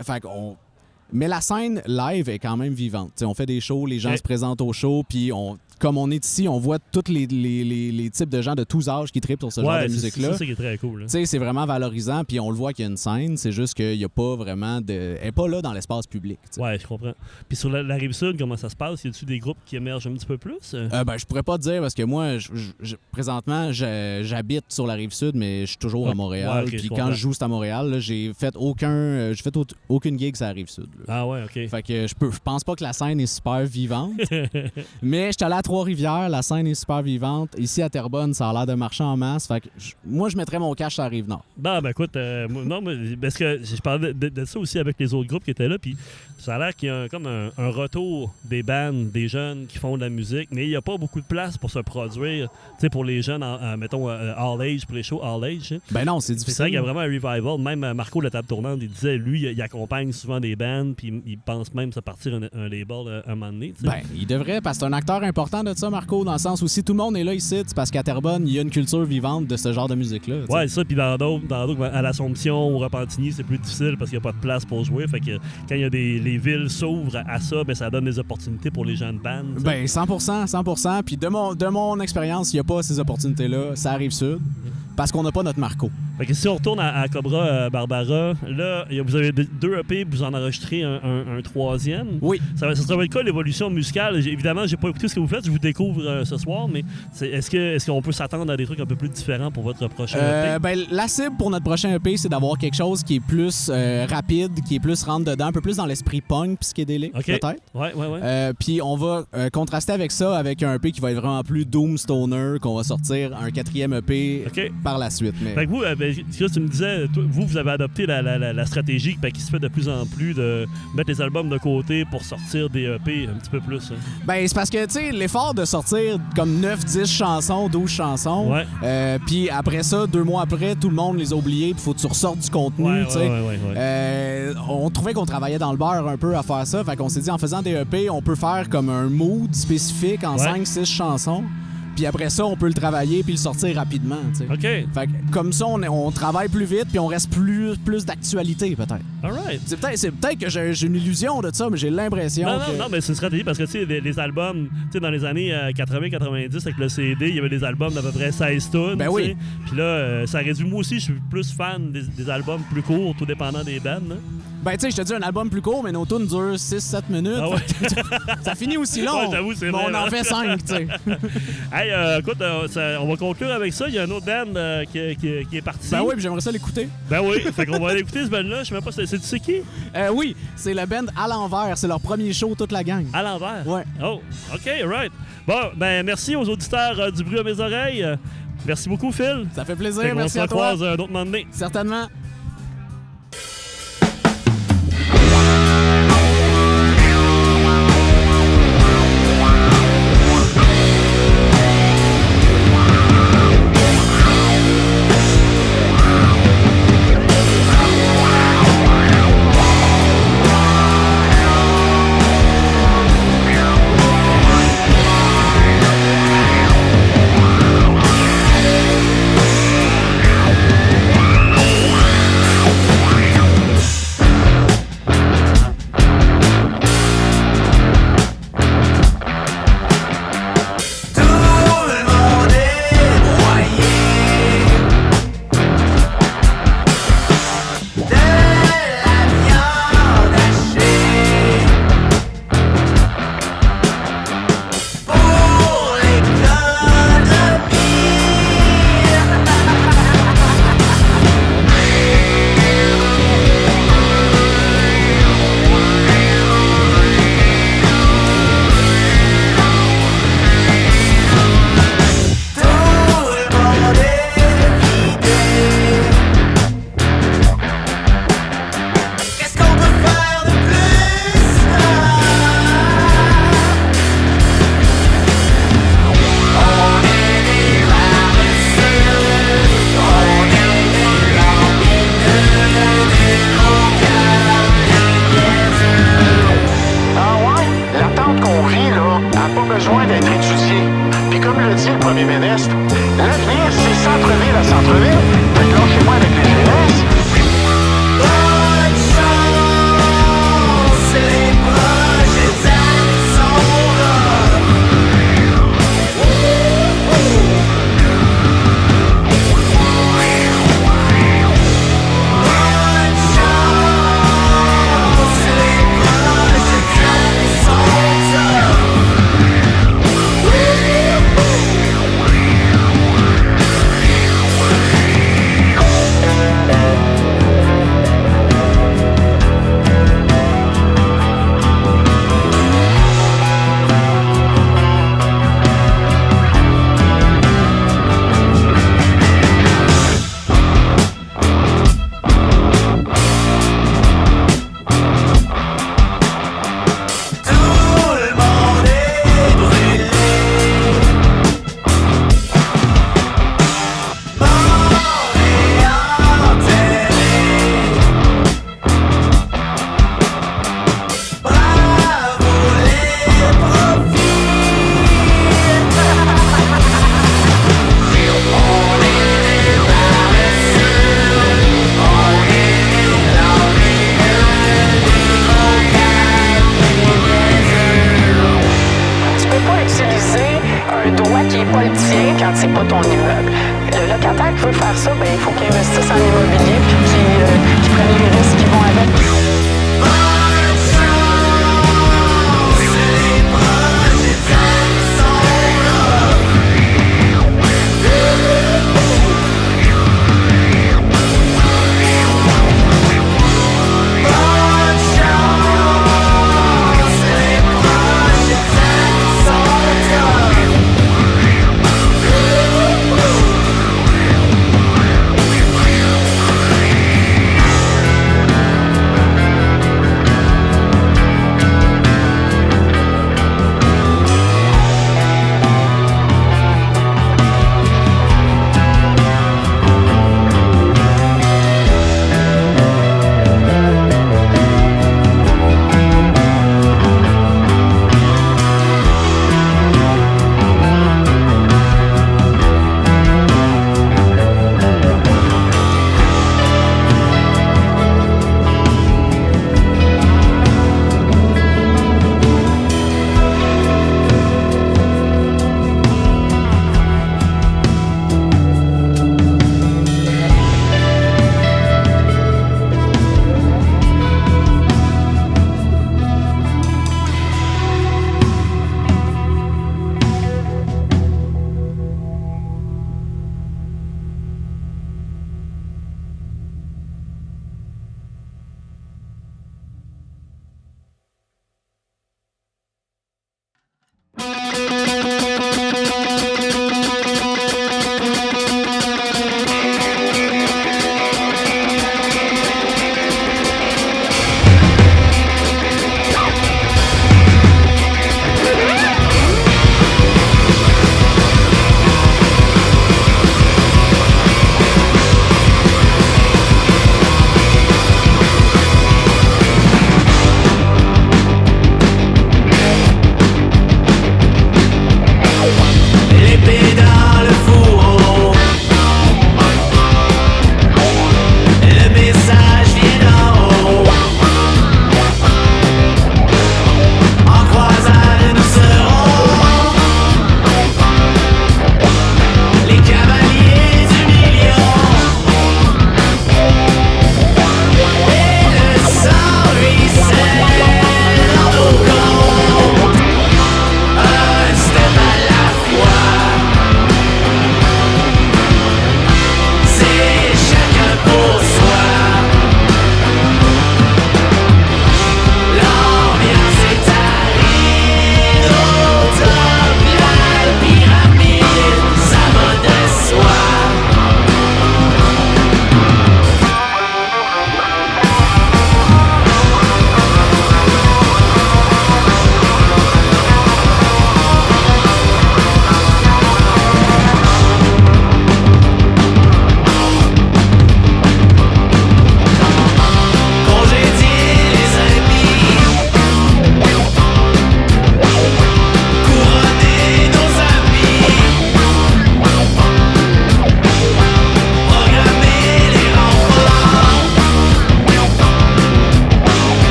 Fait qu'on... Mais la scène live est quand même vivante. Tu sais, on fait des shows, les gens Ouais. se présentent aux shows, puis comme on est ici, on voit tous les types de gens de tous âges qui trippent sur ce genre de c'est musique-là. ça qui est très cool. Là. Tu sais, c'est vraiment valorisant, puis on le voit qu'il y a une scène, c'est juste qu'il n'y a pas vraiment de... Elle n'est pas là dans l'espace public. Tu sais. Ouais, je comprends. Puis sur la Rive-Sud, comment ça se passe? Y a-tu des groupes qui émergent un petit peu plus? Ben, je pourrais pas te dire, parce que moi, présentement, j'habite sur la Rive-Sud, mais je suis toujours à Montréal. Ouais, ok, Puis je quand comprends. je joue, c'est à Montréal. Là, j'ai fait aucune gig sur la Rive-Sud. Là. Ah ouais, OK. Fait que je pense pas que la scène est super vivante. Mais je suis allé à Trois-Rivières, la scène est super vivante. Ici à Terrebonne, ça a l'air de marcher en masse. Fait que moi, je mettrais mon cash sur la Rive-Nord. Ben écoute, non, mais parce que je parlais de ça aussi avec les autres groupes qui étaient là, puis ça a l'air qu'il y a comme un retour des bands, des jeunes qui font de la musique, mais il n'y a pas beaucoup de place pour se produire, tu sais, pour les jeunes, mettons, all age, pour les shows all age. Hein. Ben non, c'est C'est difficile. vrai qu'il y a vraiment un revival. Même Marco, la table tournante, il disait, lui, il accompagne souvent des bands, puis il pense même se partir un label un moment donné. Tu sais. Ben, il devrait, parce que c'est un acteur important de ça, Marco, dans le sens où si tout le monde est là ici, c'est parce qu'à Terrebonne, il y a une culture vivante de ce genre de musique-là. tu sais. Ouais, ça, puis dans d'autres, à l'Assomption, au Repentigny, c'est plus difficile parce qu'il n'y a pas de place pour jouer. Fait que quand il y a les villes s'ouvrent à ça, ben ça donne des opportunités pour les jeunes bands. tu sais. Ben, 100%. Puis de mon expérience, il n'y a pas ces opportunités-là. Ça arrive sud. Parce qu'on n'a pas notre Marco. Fait que si on retourne à Cobra Barbara, là, vous avez 2 EP, vous en enregistrez un troisième. Oui. Ça va être quoi l'évolution musicale? Évidemment, j'ai pas écouté ce que vous faites, je vous découvre ce soir, mais est-ce qu'on peut s'attendre à des trucs un peu plus différents pour votre prochain EP? Ben, la cible pour notre prochain EP, c'est d'avoir quelque chose qui est plus rapide, qui est plus rentre dedans, un peu plus dans l'esprit punk psychédélique, OK. peut-être. Ouais. Puis on va contraster avec ça avec un EP qui va être vraiment plus doom stoner, qu'on va sortir un 4e EP OK. par la suite. Mais... Fait que vous, tu me disais, vous avez adopté la stratégie qui se fait de plus en plus de mettre les albums de côté pour sortir des EP un petit peu plus. Hein. Ben, c'est parce que, tu sais, l'effort de sortir comme 9, 10 chansons, 12 chansons, Ouais. puis après ça, 2 mois après, tout le monde les a oubliés, puis faut que tu ressortes du contenu, Ouais, tu sais. ouais. On trouvait qu'on travaillait dans le beurre un peu à faire ça, fait qu'on s'est dit, en faisant des EP, on peut faire comme un mood spécifique en 5-6 chansons, puis après ça, on peut le travailler puis le sortir rapidement, tu sais. OK. Fait que comme ça, on travaille plus vite puis on reste plus d'actualité, peut-être. All right. C'est peut-être que j'ai une illusion de ça, mais j'ai l'impression que... Non, mais c'est une stratégie parce que, tu sais, les albums, tu sais, dans les années 80-90, avec le CD, il y avait des albums d'à peu près 16 tunes. Ben oui. Tu sais. Puis là, ça réduit. Moi aussi, je suis plus fan des albums plus courts, tout dépendant des bands. Là. Ben, tu sais, je te dis un album plus court, mais nos tunes durent 6-7 minutes. Ah ouais. Ça finit aussi long. Ouais, j'avoue, c'est mais vrai, on en hein. fait 5, tu sais. Hey, écoute, on va conclure avec ça. Il y a un autre band qui est parti. Ben oui, puis j'aimerais ça l'écouter. Ben oui. Fait qu'on va aller écouter ce band-là. Je sais même pas, tu sais qui? Oui, c'est le band À l'envers. C'est leur premier show, toute la gang. À l'envers? Ouais. Oh, OK, right. Bon, ben merci aux auditeurs du bruit à mes oreilles. Merci beaucoup, Phil. Ça fait plaisir, Fait qu'on merci se à toi. recroise un autre moment donné. Certainement. un droit qui n'est pas le tien quand c'est pas ton immeuble. Le locataire qui veut faire ça, ben, il faut qu'il investisse en immobilier puis qu'il prenne les risques qui vont avec.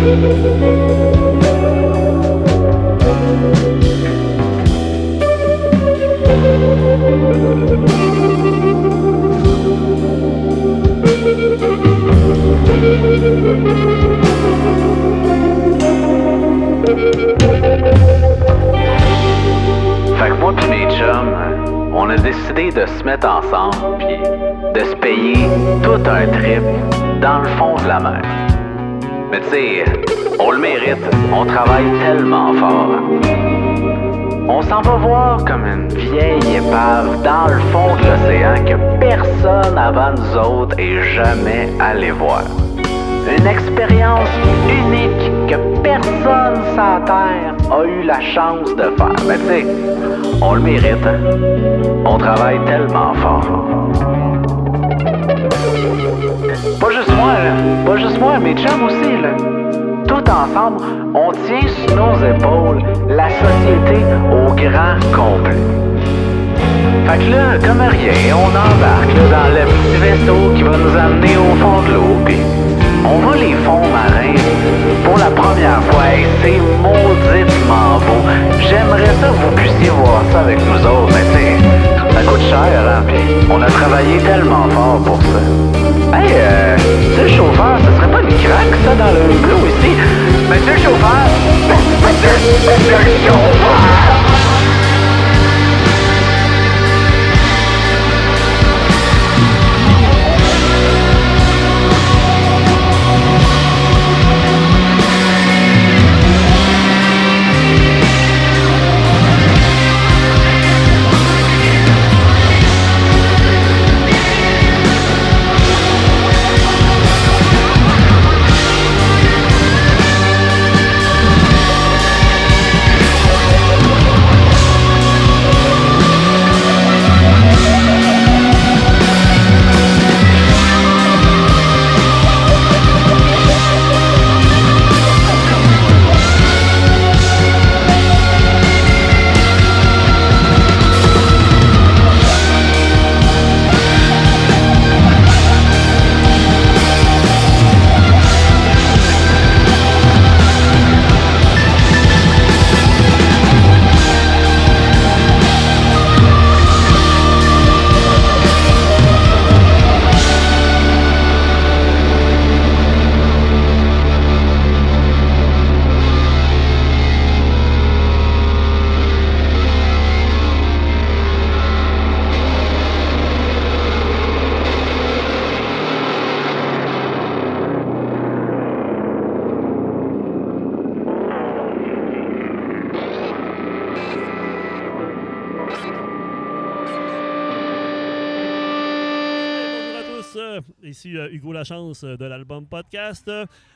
Fait que moi pis mes chums, on a décidé de se mettre ensemble pis de se payer tout un trip dans le fond de la mer. Mais tu sais, on le mérite, on travaille tellement fort. On s'en va voir comme une vieille épave dans le fond de l'océan que personne avant nous autres est jamais allé voir. Une expérience unique que personne sur Terre a eu la chance de faire. Mais tu sais, on le mérite, hein? On travaille tellement fort. Pas juste moi, mes chums aussi, là. Tout ensemble, on tient sur nos épaules la société au grand complet. Fait que là, comme rien, on embarque là, dans le petit vaisseau qui va nous amener au fond de l'eau. Puis on va les fonds marins pour la première fois et c'est mauditement beau. J'aimerais ça que vous puissiez voir ça avec nous autres, mais tu sais, ça coûte cher, hein, pis on a travaillé tellement fort pour ça. Hey, c'est le chauffeur, ce serait pas une craque ça dans le hublot ici? Monsieur le chauffeur! Monsieur le chauffeur! Ici Hugo Lachance de l'album podcast.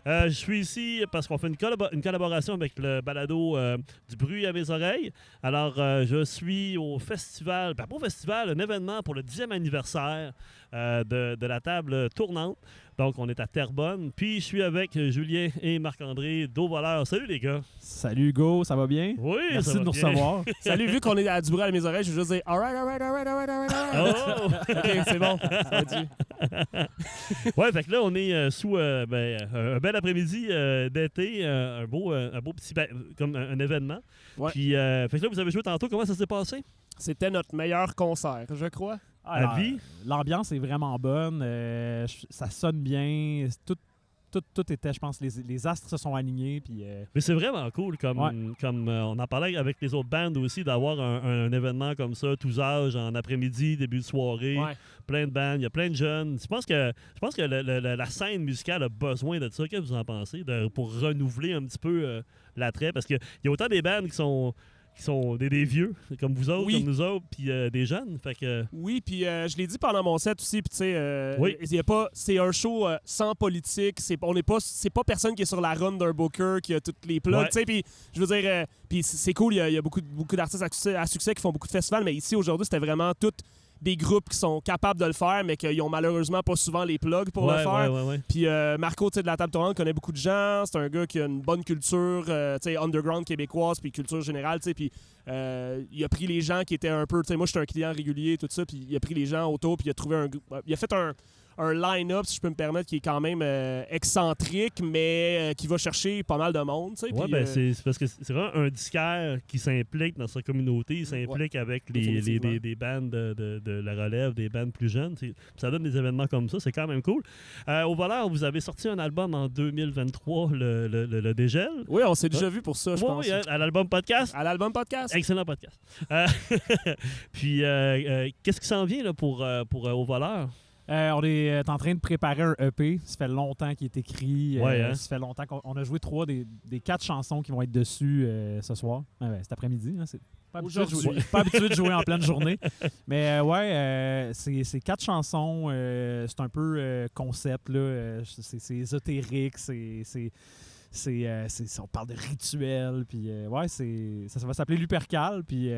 Je suis ici parce qu'on fait une collaboration avec le balado du bruit à mes oreilles. Alors, je suis au festival, pas au festival, un événement pour le 10e anniversaire de la table tournante. Donc, on est à Terrebonne. Puis, je suis avec Julien et Marc-André d'Au-Voleur. Salut les gars! Salut Hugo, ça va bien? Oui, merci ça va de nous bien. recevoir. Salut, vu qu'on est à du bruit à mes oreilles, je veux juste dire alright. Oh! Ok, c'est bon, ça va dire. Ouais, fait que là, on est sous un bel après-midi d'été, un beau petit comme un événement. Ouais. Puis, fait que là, vous avez joué tantôt. Comment ça s'est passé? C'était notre meilleur concert, je crois. À vie? L'ambiance est vraiment bonne. Ça sonne bien. Tout était, je pense, les astres se sont alignés. Puis, Mais c'est vraiment cool, comme on en parlait avec les autres bandes aussi, d'avoir un événement comme ça, tous âges, en après-midi, début de soirée, plein de bandes, il y a plein de jeunes. Je pense que la scène musicale a besoin de ça. Qu'est-ce que vous en pensez? Pour renouveler un petit peu l'attrait? Parce qu'il y a autant des bandes qui sont des vieux, comme vous autres, comme nous autres, puis des jeunes. Fait que... Oui, puis je l'ai dit pendant mon set aussi, puis tu sais, oui. C'est un show sans politique, c'est pas personne qui est sur la run d'un booker qui a toutes les plugs, tu sais, puis je veux dire, puis c'est cool, il y a beaucoup d'artistes à succès qui font beaucoup de festivals, mais ici, aujourd'hui, c'était vraiment tout des groupes qui sont capables de le faire, mais qui ont malheureusement pas souvent les plugs pour le faire. Puis Marco, tu sais, de la table tournante, connaît beaucoup de gens. C'est un gars qui a une bonne culture, tu sais, underground québécoise, puis culture générale, tu sais. Puis il a pris les gens qui étaient un peu, tu sais, moi, j'étais un client régulier, tout ça, puis il a pris les gens autour, puis il a trouvé il a fait un line-up, si je peux me permettre, qui est quand même excentrique, mais qui va chercher pas mal de monde. Oui, puis, ben c'est parce que c'est vraiment un disquaire qui s'implique dans sa communauté, il s'implique avec des bandes de la relève, des bandes plus jeunes. Ça donne des événements comme ça, c'est quand même cool. Au Voleur, vous avez sorti un album en 2023, le Dégel. Oui, on s'est déjà vu pour ça, je pense. Oui, à l'album podcast. À l'album podcast. Excellent podcast. Puis, qu'est-ce qui s'en vient là, pour Au Voleur? On est en train de préparer un EP. Ça fait longtemps qu'il est écrit. Ouais, Ça fait longtemps qu'on a joué 3 des 4 chansons qui vont être dessus ce soir. Cet après-midi. Hein, c'est pas habitué de jouer en pleine journée. Mais c'est 4 chansons. C'est un peu concept. Là. C'est ésotérique. On parle de rituel, puis ça va s'appeler Lupercal, puis...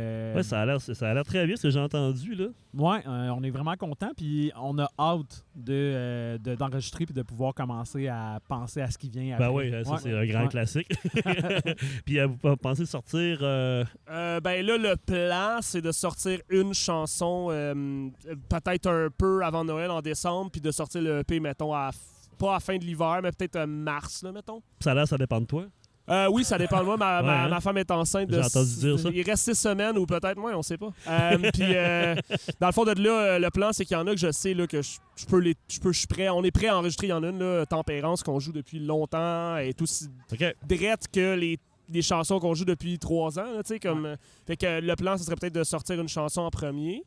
ça a l'air très bien, ce que j'ai entendu, là. Ouais, on est vraiment content, puis on a hâte d'enregistrer puis de pouvoir commencer à penser à ce qui vient après. Ben oui, ça c'est un grand classique. Puis vous pensez sortir... Ben là, le plan, c'est de sortir une chanson peut-être un peu avant Noël, en décembre, puis de sortir le EP, mettons, pas à la fin de l'hiver, mais peut-être mars, là, mettons. Ça dépend de toi? Oui, ça dépend de moi. Ma femme est enceinte. J'ai entendu dire ça. Il reste 6 semaines ou peut-être moins, on sait pas. Puis, dans le fond de là, le plan, c'est qu'il y en a que je sais là, que je suis prêt. On est prêt à enregistrer. Il y en a une, là, Tempérance, qu'on joue depuis longtemps. Elle est aussi drette que les chansons qu'on joue depuis 3 ans. Là, fait que le plan, ce serait peut-être de sortir une chanson en premier.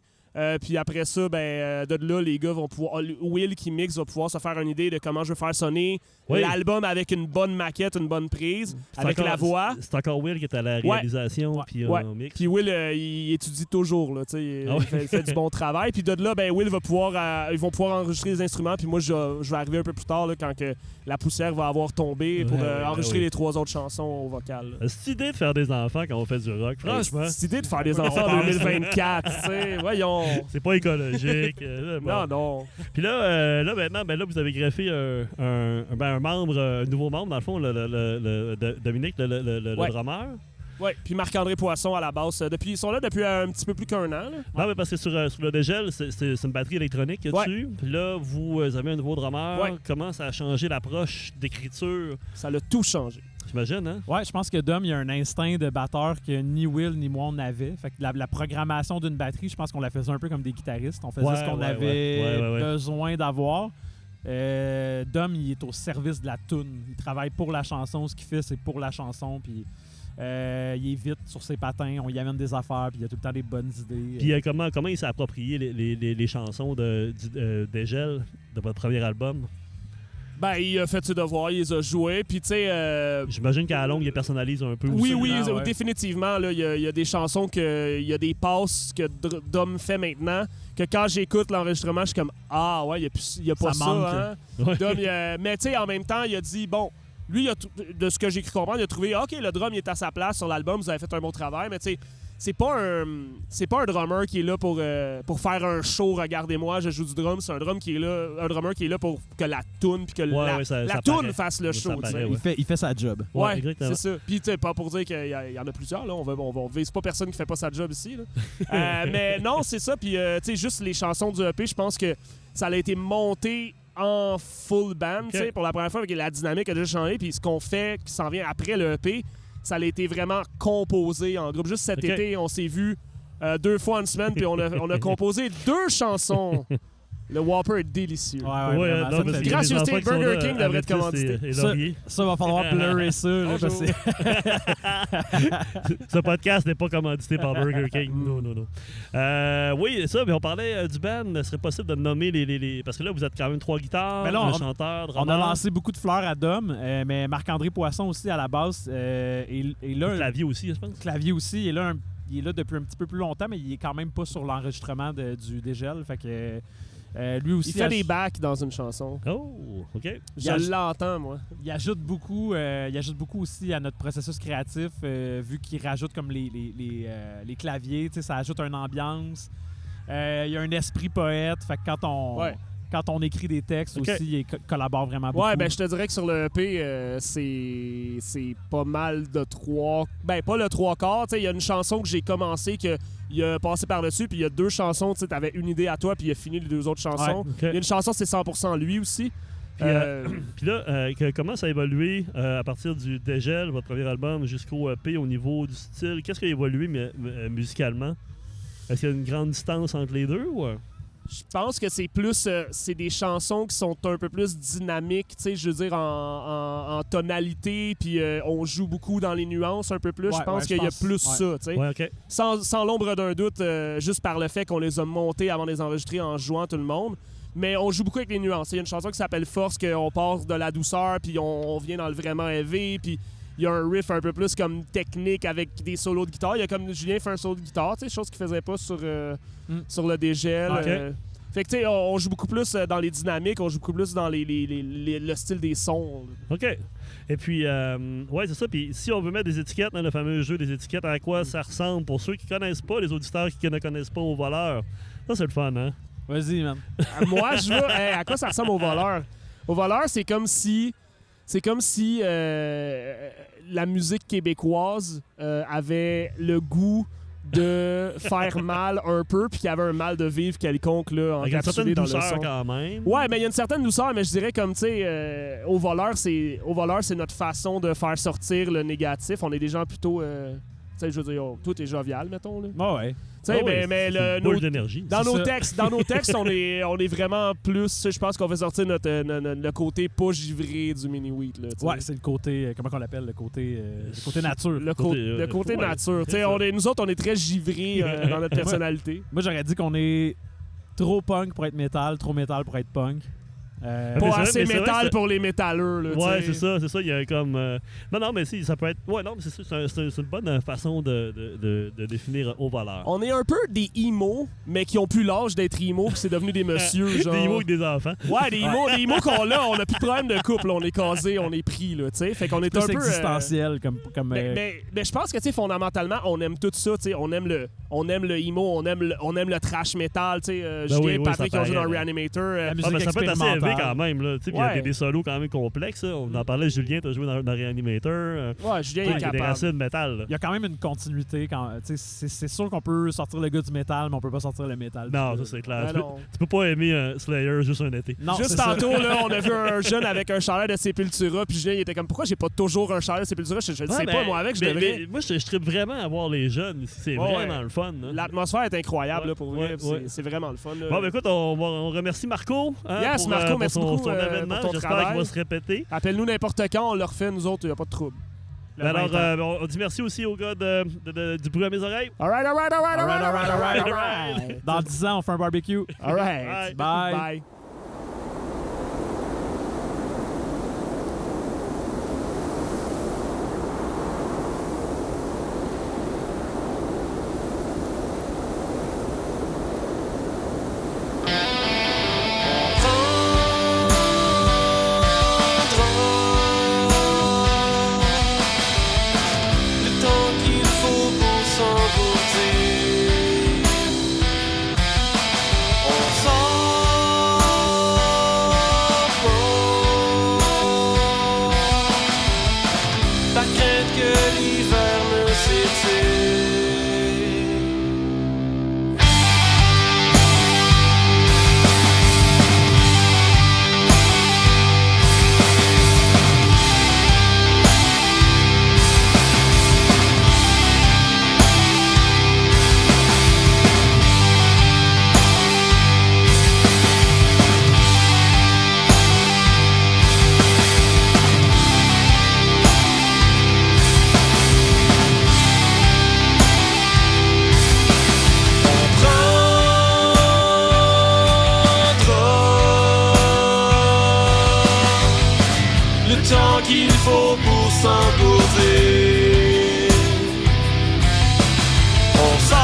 Puis après ça, de là, les gars vont pouvoir... Will qui mixe va pouvoir se faire une idée de comment je veux faire sonner l'album avec une bonne maquette, une bonne prise, avec la voix. C'est encore Will qui est à la réalisation puis au mix. Puis Will, il étudie toujours, là, il fait du bon travail. Puis de là, Will va pouvoir... ils vont pouvoir enregistrer les instruments, puis moi, je vais arriver un peu plus tard, là, quand que la poussière va avoir tombé pour enregistrer les 3 autres chansons au vocal. C'est idée de faire des enfants quand on fait du rock, franchement. C'est idée de faire des enfants en 2024, tu sais, voyons. C'est pas écologique. Non. Puis là, maintenant, vous avez greffé un nouveau membre, dans le fond, Dominique, le drummer. Oui, puis Marc-André Poisson à la basse. Ils sont là depuis un petit peu plus qu'un an. Là. Non, mais parce que sur le Dégel, c'est une batterie électronique qu'il y a dessus. Puis là, vous avez un nouveau drummer. Ouais. Comment ça a changé l'approche d'écriture? Ça l'a tout changé. J'imagine, hein? Ouais, je pense que Dom, il a un instinct de batteur que ni Will ni moi on avait. Fait que la programmation d'une batterie, je pense qu'on la faisait un peu comme des guitaristes. On faisait ce qu'on avait besoin d'avoir. Dom, il est au service de la toune. Il travaille pour la chanson. Ce qu'il fait, c'est pour la chanson. Puis il est vite sur ses patins. On y amène des affaires. Puis il a tout le temps des bonnes idées. Puis comment il s'est approprié les chansons de Dégel de votre premier album? Il a fait ses devoirs, il les a joués, puis tu sais... J'imagine qu'à la longue, il personnalise un peu oui, aussi. Oui, définitivement. Il y a des chansons, il y a des passes que Dom fait maintenant, que quand j'écoute l'enregistrement, je suis comme « Ah, ouais, il n'y a pas ça, hein? » Dom, mais tu sais, en même temps, il a dit « Bon, lui, de ce que j'ai cru comprendre, il a trouvé « OK, le drum, il est à sa place sur l'album, vous avez fait un bon travail, mais tu sais... » C'est pas un drummer qui est là pour faire un show, regardez-moi, je joue du drum. C'est un drummer qui est là pour que la toune puis que la toune fasse le show. Il fait sa job. Ouais, c'est ça. Puis tu sais, pas pour dire qu'il y en a plusieurs, là. On vise pas personne qui fait pas sa job ici. Mais non, c'est ça. Puis tu sais, juste les chansons du EP, je pense que ça a été monté en full band, tu sais, pour la première fois, avec la dynamique a déjà changé. Puis ce qu'on fait, qui s'en vient après le EP, ça a été vraiment composé en groupe. Juste cet été, on s'est vu 2 fois en semaine, puis on a composé 2 chansons. Le Whopper est délicieux. Gracieuseté, Burger King devrait être commandité. Ça va falloir blurrer ça. Là, parce que ce podcast n'est pas commandité par Burger King. Non. Oui, ça, mais on parlait du band. Ce serait possible de nommer les... Parce que là, vous êtes quand même 3 guitares, un chanteur, drummer. On a lancé beaucoup de fleurs à Dom, mais Marc-André Poisson aussi à la base. Et là, clavier aussi, je pense. Clavier aussi. Il est là depuis un petit peu plus longtemps, mais il est quand même pas sur l'enregistrement du Dégel. Fait que... lui aussi, il fait des backs dans une chanson. Oh, OK. Je l'entends, moi. Il ajoute beaucoup aussi à notre processus créatif, vu qu'il rajoute comme les claviers. Ça ajoute une ambiance. Il y a un esprit poète. Fait que quand on écrit des textes aussi, il collabore vraiment beaucoup. Ouais, ben je te dirais que sur le EP, c'est pas mal de 3... Ben, pas le 3/4. Il y a une chanson que j'ai commencé, qu'il a passé par-dessus, puis il y a 2 chansons, tu avais une idée à toi, puis il a fini les 2 autres chansons. Ouais, Il y a une chanson, c'est 100% lui aussi. Puis là, comment ça a évolué à partir du Dégel, votre premier album, jusqu'au EP au niveau du style? Qu'est-ce qui a évolué musicalement? Est-ce qu'il y a une grande distance entre les deux? Ou... Je pense que c'est plus... c'est des chansons qui sont un peu plus dynamiques, tu sais, je veux dire, en tonalité, puis on joue beaucoup dans les nuances un peu plus. Je pense qu'il y a plus ça, tu sais. Ouais, OK. Sans l'ombre d'un doute, juste par le fait qu'on les a montés avant de les enregistrer en jouant tout le monde. Mais on joue beaucoup avec les nuances. Il y a une chanson qui s'appelle Force, qu'on part de la douceur, puis on vient dans le vraiment élevé, puis il y a un riff un peu plus comme technique avec des solos de guitare. Il y a comme Julien fait un solo de guitare, tu sais, chose qu'il faisait pas sur le Dégel. Okay. Fait que tu sais, on joue beaucoup plus dans les dynamiques, on joue beaucoup plus dans le style des sons. OK. Et puis, ouais, c'est ça. Puis si on veut mettre des étiquettes dans le fameux jeu des étiquettes, à quoi ça ressemble pour ceux qui connaissent pas, les auditeurs qui ne connaissent pas Au Voleur? Ça, c'est le fun, hein? Vas-y, man. Moi, je veux... à quoi ça ressemble Au Voleur? Au Voleur, c'est comme si la musique québécoise avait le goût de faire mal un peu, puis qu'il y avait un mal de vivre quelconque là, encapsulé dans le son. Quand même. Ouais, mais il y a une certaine douceur, mais je dirais comme, tu sais, Au Voleur, c'est notre façon de faire sortir le négatif. On est des gens plutôt... tu sais, je veux dire, tout est jovial, mettons. Là. Oh, ouais. Mais dans nos textes, on est vraiment plus. Je pense qu'on fait sortir le côté pas givré du mini-wheat. Ouais, c'est le côté. Comment on l'appelle? Le côté nature. Le côté nature. Nous autres, on est très givrés dans notre personnalité. Moi, j'aurais dit qu'on est trop punk pour être métal, trop métal pour être punk. Pas assez métal pour les métalleux. Là, ouais, c'est ça. Il y a comme. Non, mais si, ça peut être. Ouais, non, mais c'est une bonne façon de définir Au Voleur. On est un peu des emo, mais qui ont plus l'âge d'être emo, puis c'est devenu des messieurs. Genre... Des emo avec des enfants. Ouais, des emo qu'on a, on a plus de problème de couple, on est casé, on est pris, là, tu sais. Fait qu'on est un peu. Existentiel comme. Mais je pense que, tu sais, fondamentalement, on aime tout ça, tu sais. On aime le emo, on aime le trash metal, tu sais. Julien et Patrick qui ont joué dans Reanimator. La musique ça peut être assez élevé quand même. Là. Il y a des solos quand même complexes. Là. On en parlait, Julien, tu as joué dans Reanimator. Ouais, Julien est capable. Il y a des racines métal. Il y a quand même une continuité. C'est sûr qu'on peut sortir le gars du métal, mais on peut pas sortir le métal. Non, ça c'est clair. Tu peux pas aimer Slayer juste un été. Non, juste tantôt, là, on a vu un jeune avec un chandail de Sepultura, puis Julien il était comme, pourquoi j'ai pas toujours un chandail de Sepultura? Je ne sais pas, moi, avec, je devrais. Moi, je tripe vraiment à voir les jeunes. C'est vraiment le fun. L'atmosphère est incroyable, là, pour vrai. C'est vraiment le fun. Bon, ben écoute, on remercie Marco. Yes, Marco, merci beaucoup pour son événement. J'espère qu'il va se répéter. Appelle-nous n'importe quand, on le refait, nous autres, il n'y a pas de trouble. Alors, on dit merci aussi aux gars du bruit à mes oreilles. All right. Dans 10 ans, on fait un barbecue. All right. Bye. Qu'il faut pour s'imposer. On s'impose.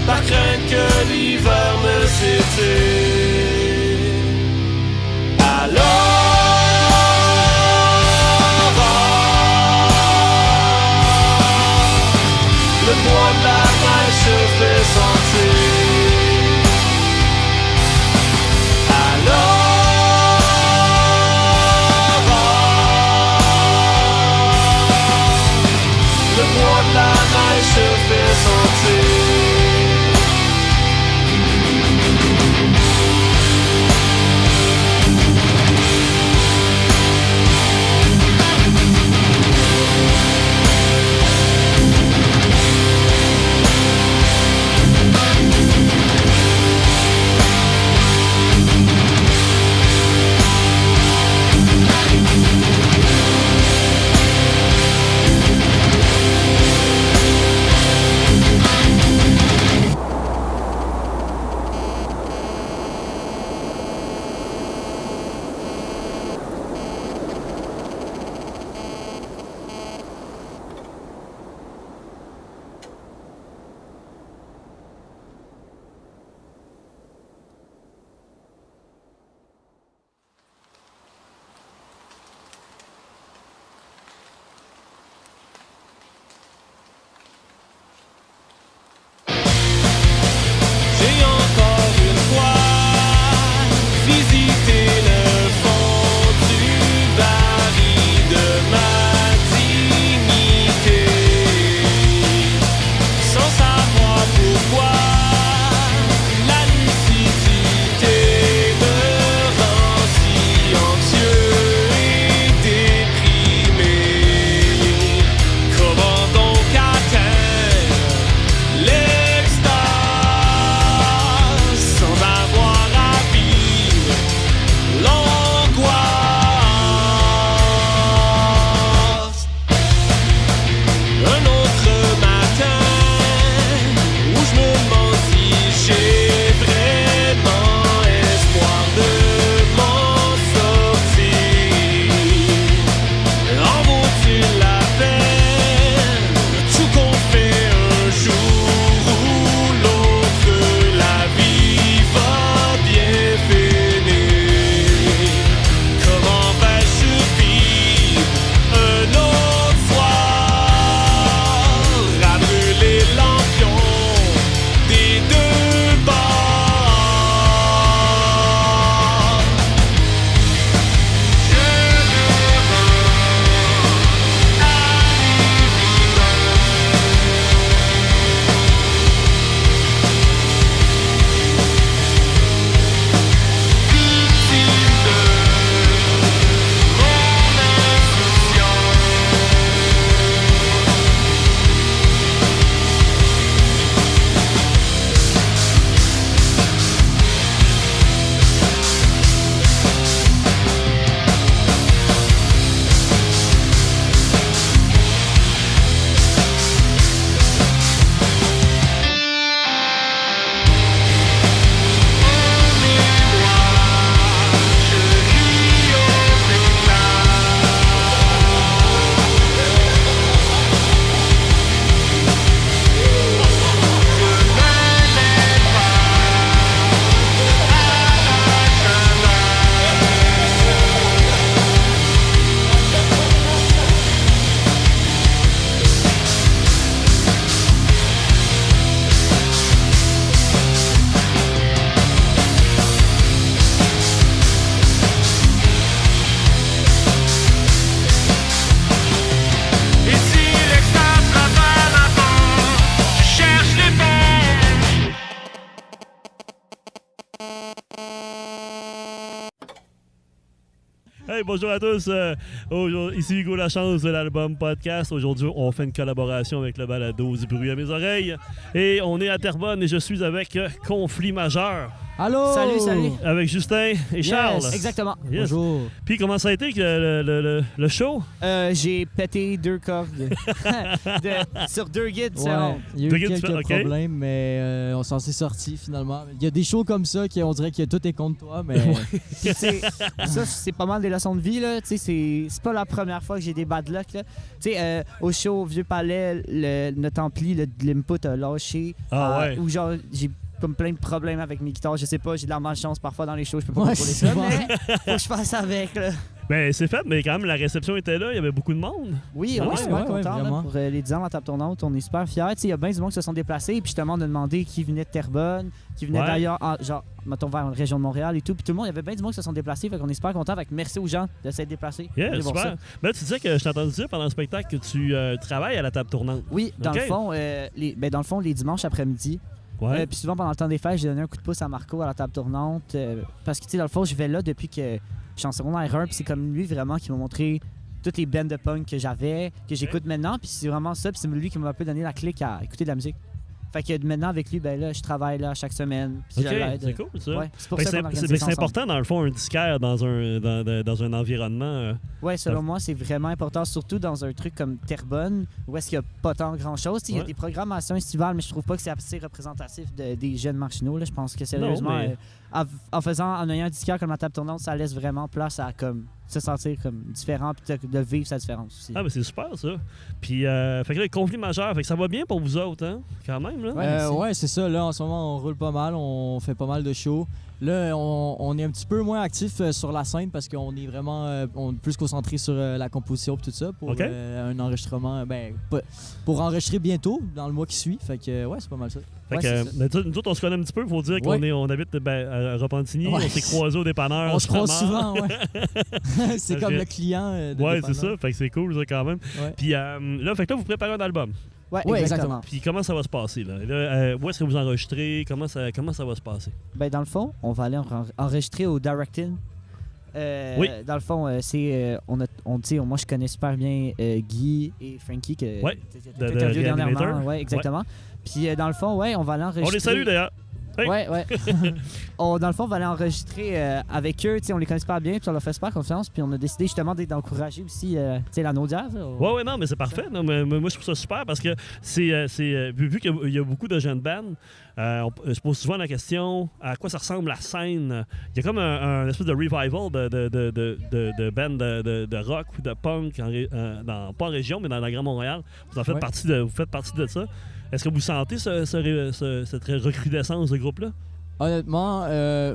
Pas crainte que l'hiver ne s'éteint. Alors, le bois Hey, bonjour à tous. Ici Hugo Lachance de l'Album Podcast. Aujourd'hui, on fait une collaboration avec le balado du bruit à mes oreilles. Et on est à Terrebonne et je suis avec Conflit Majeur. Allô? Salut. Avec Justin et Charles. Exactement. Yes. Bonjour. Puis comment ça a été le show? J'ai pété 2 cordes sur 2 guides. Il y a eu quelques problèmes, mais on s'en s'est sortis finalement. Il y a des shows comme ça qu'on dirait que tout est contre toi, mais... Ça, c'est pas mal des leçons de vie. Là. C'est pas la première fois que j'ai des bad luck. Au show au Vieux Palais, notre ampli, l'input a lâché. Ou genre, j'ai comme plein de problèmes avec mes guitares. Je sais pas, j'ai de la malchance parfois dans les shows, je peux pas contrôler ça, mais faut que je fasse avec. Là. Ben, c'est fait, mais quand même, la réception était là, il y avait beaucoup de monde. Oui, on est super contents pour les 10 ans de la table tournante, on est super fiers. Il y a bien du monde qui se sont déplacés, puis justement, on a demandé qui venait de Terrebonne, qui venait d'ailleurs, genre, mettons, vers la région de Montréal et tout, puis tout le monde, il y avait bien du monde qui se sont déplacés, fait qu'on est super contents. Merci aux gens de s'être déplacés. Yeah, super. Ben, tu disais que je t'ai entendu dire pendant le spectacle que tu travailles à la table tournante. Oui, dans le fond, les dimanches après-midi. Puis souvent, pendant le temps des fêtes, j'ai donné un coup de pouce à Marco à la table tournante. Parce que, dans le fond, je vais là depuis que je suis en secondaire 1. Puis c'est comme lui, vraiment, qui m'a montré toutes les bands de punk que j'avais, que j'écoute maintenant. Puis c'est vraiment ça. Puis c'est lui qui m'a un peu donné la clique à écouter de la musique. Fait que maintenant, avec lui, ben là, je travaille là chaque semaine. Puis je l'aide. C'est cool, ça. Ouais, c'est pour ça qu'on organise ça c'est important, dans le fond, un disquaire dans un environnement... Oui, selon moi, c'est vraiment important, surtout dans un truc comme Terrebonne, où est-ce qu'il n'y a pas tant grand-chose. Il y a des programmations estivales, mais je trouve pas que c'est assez représentatif des jeunes marginaux. Là. Je pense que sérieusement, en ayant un disquaire comme la table tournante, ça laisse vraiment place à comme se sentir comme différent puis de vivre sa différence aussi. Ah, mais c'est super, ça. Puis, fait que là, le conflit majeur, fait que ça va bien pour vous autres, hein, quand même, là? Ouais, c'est ça. Là, en ce moment, on roule pas mal, on fait pas mal de shows. Là, on est un petit peu moins actif sur la scène parce qu'on est vraiment plus concentré sur la composition et tout ça pour un enregistrement, pour enregistrer bientôt dans le mois qui suit. Fait que, c'est pas mal ça. Fait que, nous autres, on se connaît un petit peu. Il faut dire qu'on habite à Repentigny. On s'est croisés au dépanneur. On se croise souvent, c'est comme le client de dépanneur. C'est ça. Fait que c'est cool, ça, quand même. Puis là, vous préparez un album. Oui, exactement. Puis comment ça va se passer, là? Où est-ce que vous enregistrez? Comment ça va se passer? Ben, dans le fond, on va aller enregistrer au Direct-In. Dans le fond, moi, je connais super bien Guy et Frankie, que tu as interviewé dernièrement. Oui, exactement. Puis, dans le fond, on va aller enregistrer... On les salue, d'ailleurs. Ouais. Dans le fond, on va aller enregistrer avec eux. On les connaît super bien, puis on leur fait super confiance. Puis on a décidé justement d'encourager aussi la Naudière. Non, mais c'est parfait. Non, mais moi, je trouve ça super parce que vu qu'il y a beaucoup de jeunes bands, je pose souvent la question à quoi ça ressemble la scène. Il y a comme un espèce de revival de bands de rock ou de punk, pas en région, mais dans la Grande Montréal. Vous faites partie de ça. Est-ce que vous sentez cette recrudescence de groupe-là? Honnêtement,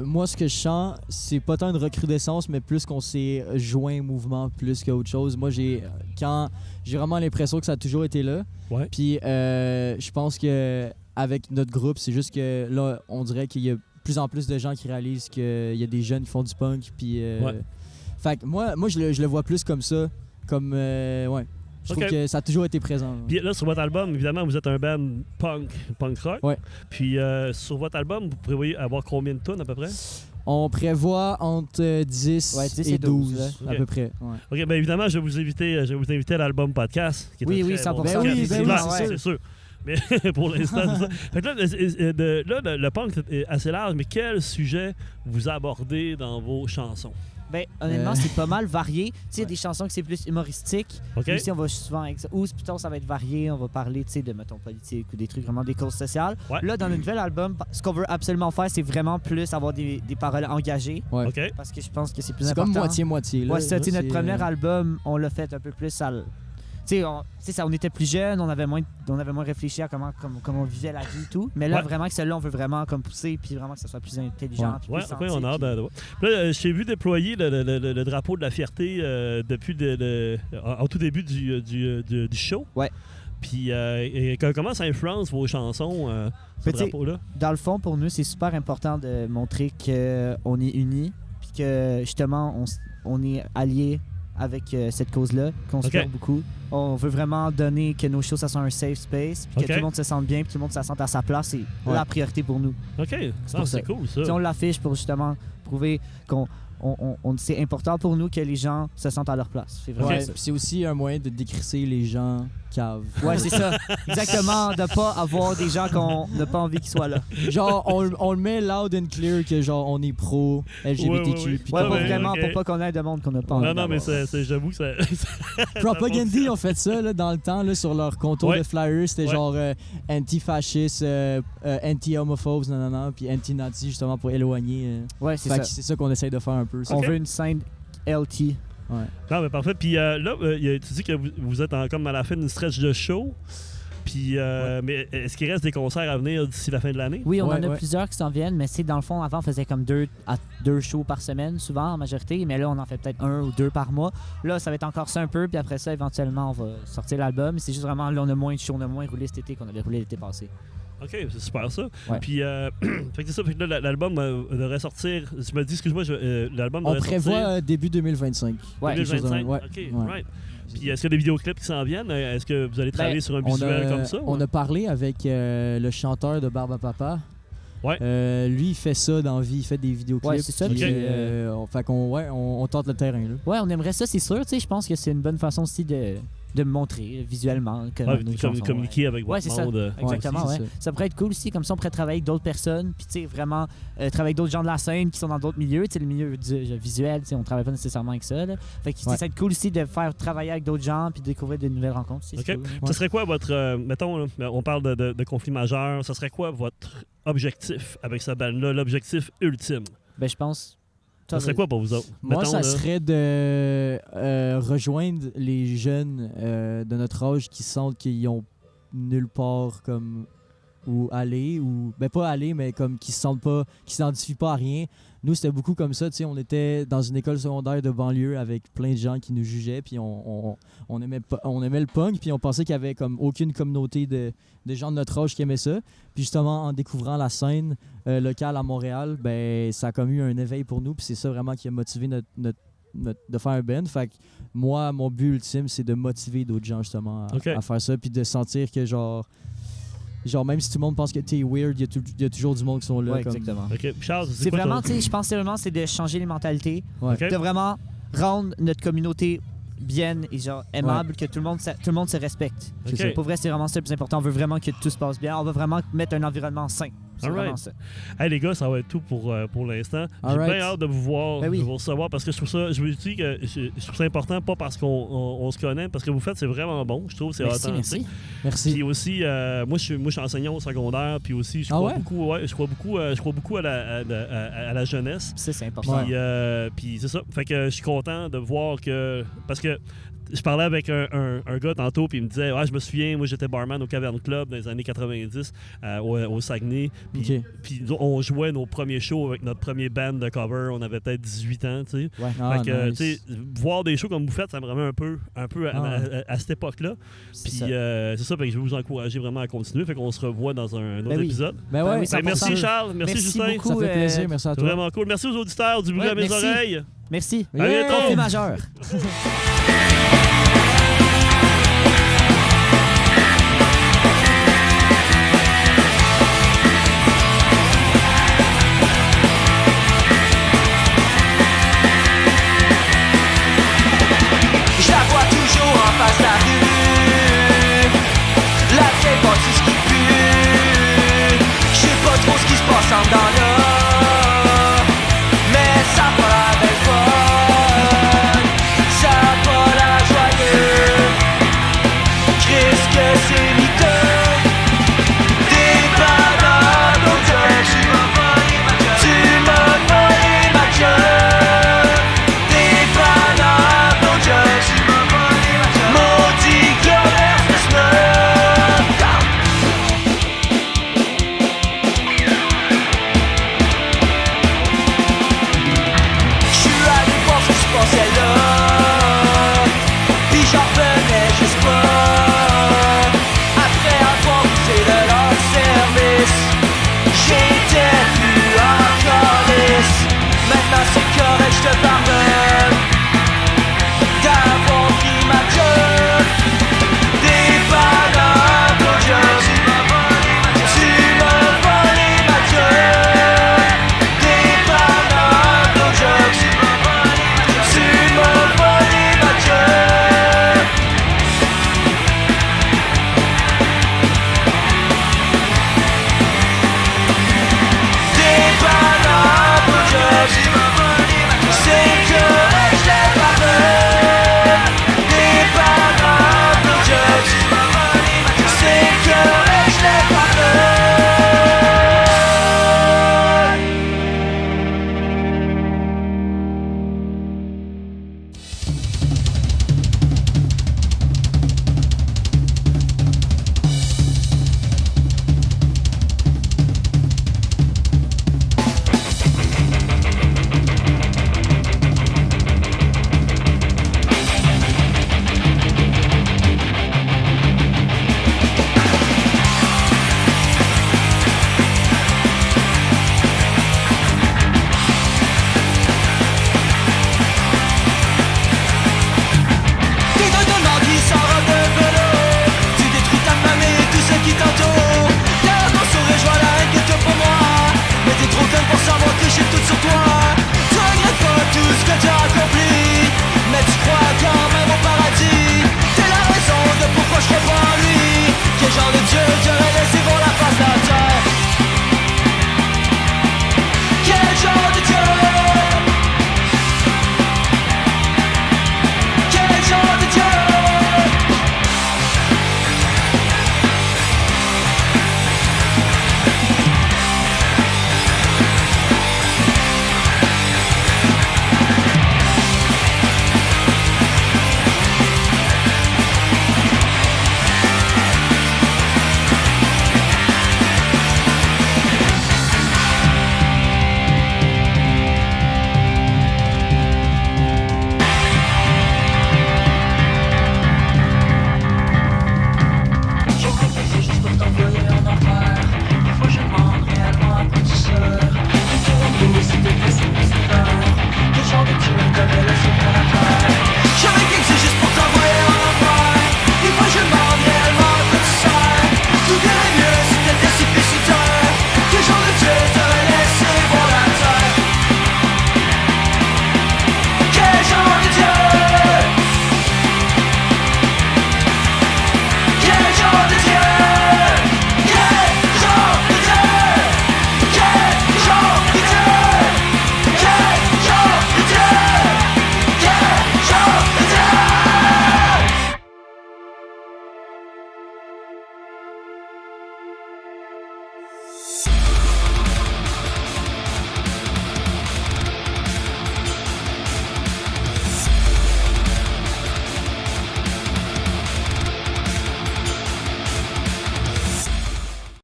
moi, ce que je sens, c'est pas tant une recrudescence, mais plus qu'on s'est joint au mouvement plus qu'autre chose. Moi, j'ai vraiment l'impression que ça a toujours été là. Puis, je pense que avec notre groupe, c'est juste que là, on dirait qu'il y a plus en plus de gens qui réalisent qu'il y a des jeunes qui font du punk. Puis, fait que moi, je le vois plus comme ça, comme Je trouve que ça a toujours été présent. Puis là, sur votre album, évidemment, vous êtes un band punk rock. Puis sur votre album, vous prévoyez avoir combien de tonnes à peu près? On prévoit entre 10 et 12 à peu près. OK, bien évidemment, je vais vous inviter à l'album podcast. Qui est oui, 100%. C'est sûr. Mais pour l'instant, c'est ça. Fait que là, le punk est assez large, mais quel sujet vous abordez dans vos chansons? Ben, honnêtement, c'est pas mal varié. Tu sais, il y a des chansons que c'est plus humoristique. Aussi, on va souvent... Ou plutôt, ça va être varié. On va parler, tu sais, de, mettons, politique ou des trucs, vraiment des causes sociales. Là, dans le nouvel album, ce qu'on veut absolument faire, c'est vraiment plus avoir des paroles engagées. Parce que je pense que c'est plus important. C'est comme moitié-moitié. Notre premier album, on l'a fait un peu plus à... on était plus jeunes, on avait moins réfléchi à comment on vivait la vie et tout. Mais là, vraiment, que celle-là, on veut vraiment comme pousser puis vraiment que ça soit plus intelligent. On a hâte de voir. Là, je t'ai vu déployer le drapeau de la fierté depuis au tout début du show. Puis comment ça influence vos chansons, ce drapeau-là? Dans le fond, pour nous, c'est super important de montrer qu'on est unis puis que justement, on est alliés avec cette cause-là, qu'on se fait beaucoup. On veut vraiment donner que nos shows, ça soit un safe space, puis que tout le monde se sente bien, puis tout le monde se sente à sa place. C'est la priorité pour nous. OK. C'est cool, ça. Puis on l'affiche pour justement prouver qu'on... c'est important pour nous que les gens se sentent à leur place. C'est vraiment ça. C'est aussi un moyen de décrisser les gens caves. Ouais, c'est ça. Exactement, de pas avoir des gens qu'on n'a pas envie qu'ils soient là. Genre, on le met loud and clear que genre on est pro LGBTQ. Pas vraiment pour pas qu'on ait de monde qu'on n'a pas envie. Non, mais j'avoue que ça. Propagandy ont fait ça là, dans le temps là, sur leur contour de flyers. C'était genre anti-fasciste, anti-homophobes, puis anti-nazi, justement pour éloigner. Ouais, c'est ça. C'est ça qu'on essaye de faire un peu. On veut une scène LT. Ouais. Non, mais parfait. Puis là, tu dis que vous êtes comme à la fin d'une stretch de show. Puis, mais est-ce qu'il reste des concerts à venir d'ici la fin de l'année? Oui, on en a plusieurs qui s'en viennent, mais c'est dans le fond, avant, on faisait comme 2 shows par semaine, souvent en majorité, mais là, on en fait peut-être 1 ou 2 par mois. Là, ça va être encore ça un peu, puis après ça, éventuellement, on va sortir l'album. C'est juste vraiment, là, on a moins de shows, on a moins roulé cet été qu'on avait roulé l'été passé. OK, c'est super ça. Ouais. Puis, fait que c'est ça, fait que là, l'album devrait sortir. Tu me dis, excuse-moi, l'album devrait sortir. On prévoit début 2025. Ouais, 2025. OK, right. Puis, est-ce qu'il y a des vidéoclips qui s'en viennent? Est-ce que vous allez travailler sur un visuel comme ça? On a parlé avec le chanteur de Barbe à Papa. Ouais. Lui, il fait ça dans la vie, il fait des vidéoclips. Ouais, c'est ça. Fait qu'on tente le terrain. Là. Ouais, on aimerait ça, c'est sûr. Je pense que c'est une bonne façon aussi de me montrer visuellement. Comme communiquer avec votre monde. C'est ça. Exactement, ouais. Ça pourrait être cool aussi, comme ça on pourrait travailler avec d'autres personnes, puis vraiment travailler avec d'autres gens de la scène qui sont dans d'autres milieux. Le milieu visuel, on travaille pas nécessairement avec ça. Là. Fait que ça va être cool aussi de faire travailler avec d'autres gens puis découvrir de nouvelles rencontres. OK. Cool. Ça serait quoi votre... mettons, on parle de conflit majeur. Ça serait quoi votre objectif avec cette bande-là, l'objectif ultime? Ben, je pense... Ça serait quoi pour vous autres? Moi, ça serait de rejoindre les jeunes de notre âge qui sentent qu'ils ont nulle part comme où aller, ou ben pas aller, mais comme qui se sentent pas, qui s'identifient pas à rien. Nous, c'était beaucoup comme ça, tu sais, on était dans une école secondaire de banlieue avec plein de gens qui nous jugeaient, puis on aimait le punk, puis on pensait qu'il y avait comme aucune communauté de gens de notre âge qui aimaient ça. Puis justement, en découvrant la scène locale à Montréal, ben ça a comme eu un éveil pour nous, puis c'est ça vraiment qui a motivé de faire un band. Fait que moi, mon but ultime, c'est de motiver d'autres gens justement à faire ça, puis de sentir que genre même si tout le monde pense que t'es weird, il y a toujours du monde qui sont là. Ouais, exactement. OK. Charles, c'est vraiment, tu sais, je pense que c'est de changer les mentalités, de vraiment rendre notre communauté bien et aimable, que tout le monde se respecte. Pour vrai, c'est vraiment ça le plus important. On veut vraiment que tout se passe bien. On veut vraiment mettre un environnement sain. C'est vraiment ça. Hey les gars, ça va être tout pour l'instant. J'ai bien hâte de vous voir, de vous recevoir, parce que je trouve ça, je vous dis que je trouve ça important, pas parce qu'on se connaît, parce que vous faites, c'est vraiment bon. Je trouve c'est authentique. Merci. Puis aussi, moi je suis enseignant au secondaire, puis aussi je crois beaucoup à la jeunesse. C'est important. Puis c'est ça. Fait que je suis content de voir que, parce que je parlais avec un gars tantôt, puis il me disait je me souviens, moi j'étais barman au Cavern Club dans les années 90 au Saguenay. Puis on jouait nos premiers shows avec notre premier band de cover. On avait peut-être 18 ans, tu sais. Fait que, tu sais, voir des shows comme vous faites, ça me remet un peu à cette époque-là. Puis c'est ça, fait que je vais vous encourager vraiment à continuer. Fait qu'on se revoit dans un autre épisode. Merci Charles, merci Justin. Beaucoup, ça fait plaisir, merci à toi. Vraiment cool. Merci aux auditeurs du bruit à mes oreilles. Merci. À bientôt. Conflit majeur.